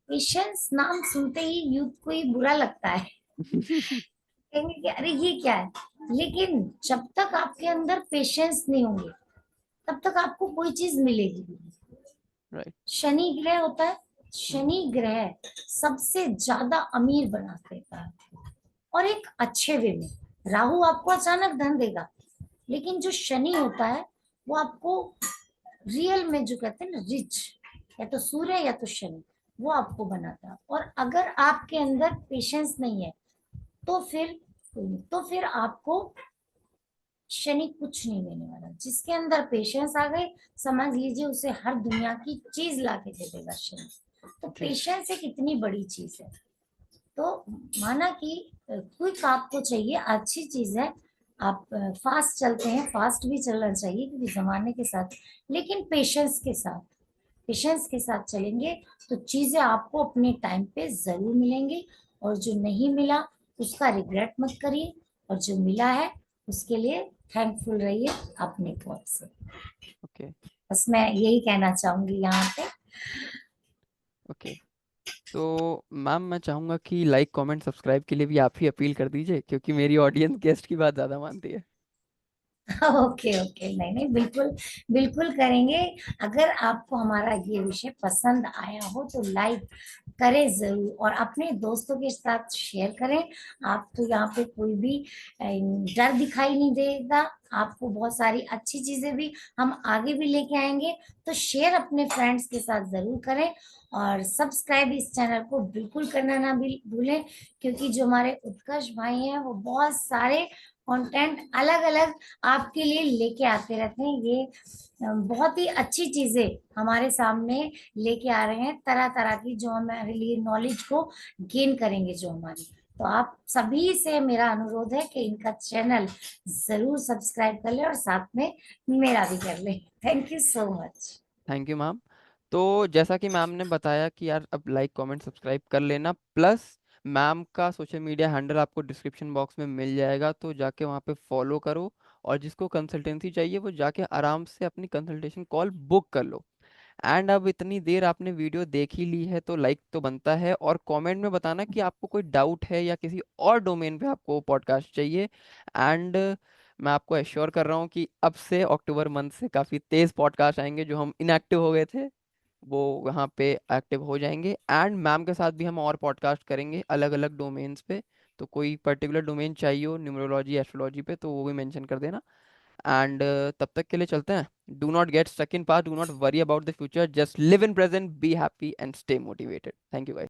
B: पेशेंस नाम सुनते ही यूथ को ही बुरा लगता है, कहेंगे कि अरे ये क्या है, लेकिन जब तक आपके अंदर पेशेंस नहीं होंगे तब तक आपको कोई चीज मिलेगी भी नहीं।
A: राइट।
B: शनि ग्रह होता है, शनि ग्रह सबसे ज्यादा अमीर बना देता है, और एक अच्छे वे में। राहु आपको अचानक धन देगा, लेकिन जो शनि होता है वो आपको रियल में, जो कहते हैं ना रिच, या तो सूर्य या तो शनि, वो आपको बनाता है। और अगर आपके अंदर पेशेंस नहीं है तो फिर आपको शनि कुछ नहीं देने वाला। जिसके अंदर पेशेंस आ गए, समझ लीजिए उसे हर दुनिया की चीज ला के दे देगा शनि। तो
A: जी।
B: पेशेंस एक इतनी बड़ी चीज है। तो माना कि क्विक आपको चाहिए, अच्छी चीज है, आप फास्ट चलते हैं, फास्ट भी चलना चाहिए क्योंकि जमाने के साथ, लेकिन पेशेंस के साथ चलेंगे तो चीजें आपको अपने टाइम पे जरूर मिलेंगी। और जो नहीं मिला उसका रिग्रेट मत करिए, और जो मिला है उसके लिए थैंकफुल रहिए अपने गॉड से।
A: ओके।
B: बस मैं यही कहना चाहूंगी यहाँ पे।
A: ओके। तो मैम मैं चाहूंगा कि लाइक कमेंट सब्सक्राइब के लिए भी आप ही अपील कर दीजिए, क्योंकि मेरी ऑडियंस गेस्ट की बात ज़्यादा मानती है।
B: ओके ओके, नहीं नहीं, बिल्कुल बिल्कुल करेंगे। अगर आपको हमारा ये विषय पसंद आया हो तो लाइक करें जरूर, और अपने दोस्तों के साथ शेयर करें। आप तो यहाँ पे कोई भी डर दिखाई नहीं देगा, आपको बहुत सारी अच्छी चीजें भी हम आगे भी लेके आएंगे। तो शेयर अपने फ्रेंड्स के साथ जरूर करें, और सब्सक्राइब इस चैनल को बिल्कुल करना ना भी भूलें, क्योंकि जो हमारे उत्कर्ष भाई हैं वो बहुत सारे कंटेंट अलग अलग आपके लिए लेके आते रहते हैं। ये बहुत ही अच्छी चीजें हमारे सामने लेके आ रहे हैं, तरह तरह की, जो हमारे लिए नॉलेज को गेन करेंगे जो हमारी। तो आप सभी से मेरा अनुरोध है कि इनका चैनल जरूर सब्सक्राइब कर ले और साथ में मेरा भी कर ले। Thank you so much.
A: Thank you ma'am. तो जैसा कि मैम ने बताया कि यार अब लाइक कमेंट सब्सक्राइब कर लेना, प्लस मैम का सोशल मीडिया हैंडल आपको डिस्क्रिप्शन बॉक्स में मिल जाएगा, तो जाके वहाँ पे फॉलो करो। और जिसको कंसल्टेंसी चाहिए वो जाके आराम से अपनी कंसल्टेशन कॉल बुक कर लो। एंड अब इतनी देर आपने वीडियो देख ही ली है तो लाइक तो बनता है, और कमेंट में बताना कि आपको कोई डाउट है या किसी और डोमेन पे आपको पॉडकास्ट चाहिए। एंड मैं आपको एश्योर कर रहा हूँ कि अब से अक्टूबर मंथ से काफ़ी तेज़ पॉडकास्ट आएंगे, जो हम इनएक्टिव हो गए थे वो वहाँ पे एक्टिव हो जाएंगे। एंड मैम के साथ भी हम और पॉडकास्ट करेंगे अलग अलग डोमेन्स पे। तो कोई पर्टिकुलर डोमेन चाहिए हो न्यूमरोलॉजी एस्ट्रोलॉजी पे तो वो भी मेंशन कर देना। एंड तब तक के लिए चलते हैं। Do not get stuck in past, do not worry about the future, just live in present, be happy and stay motivated. Thank you guys.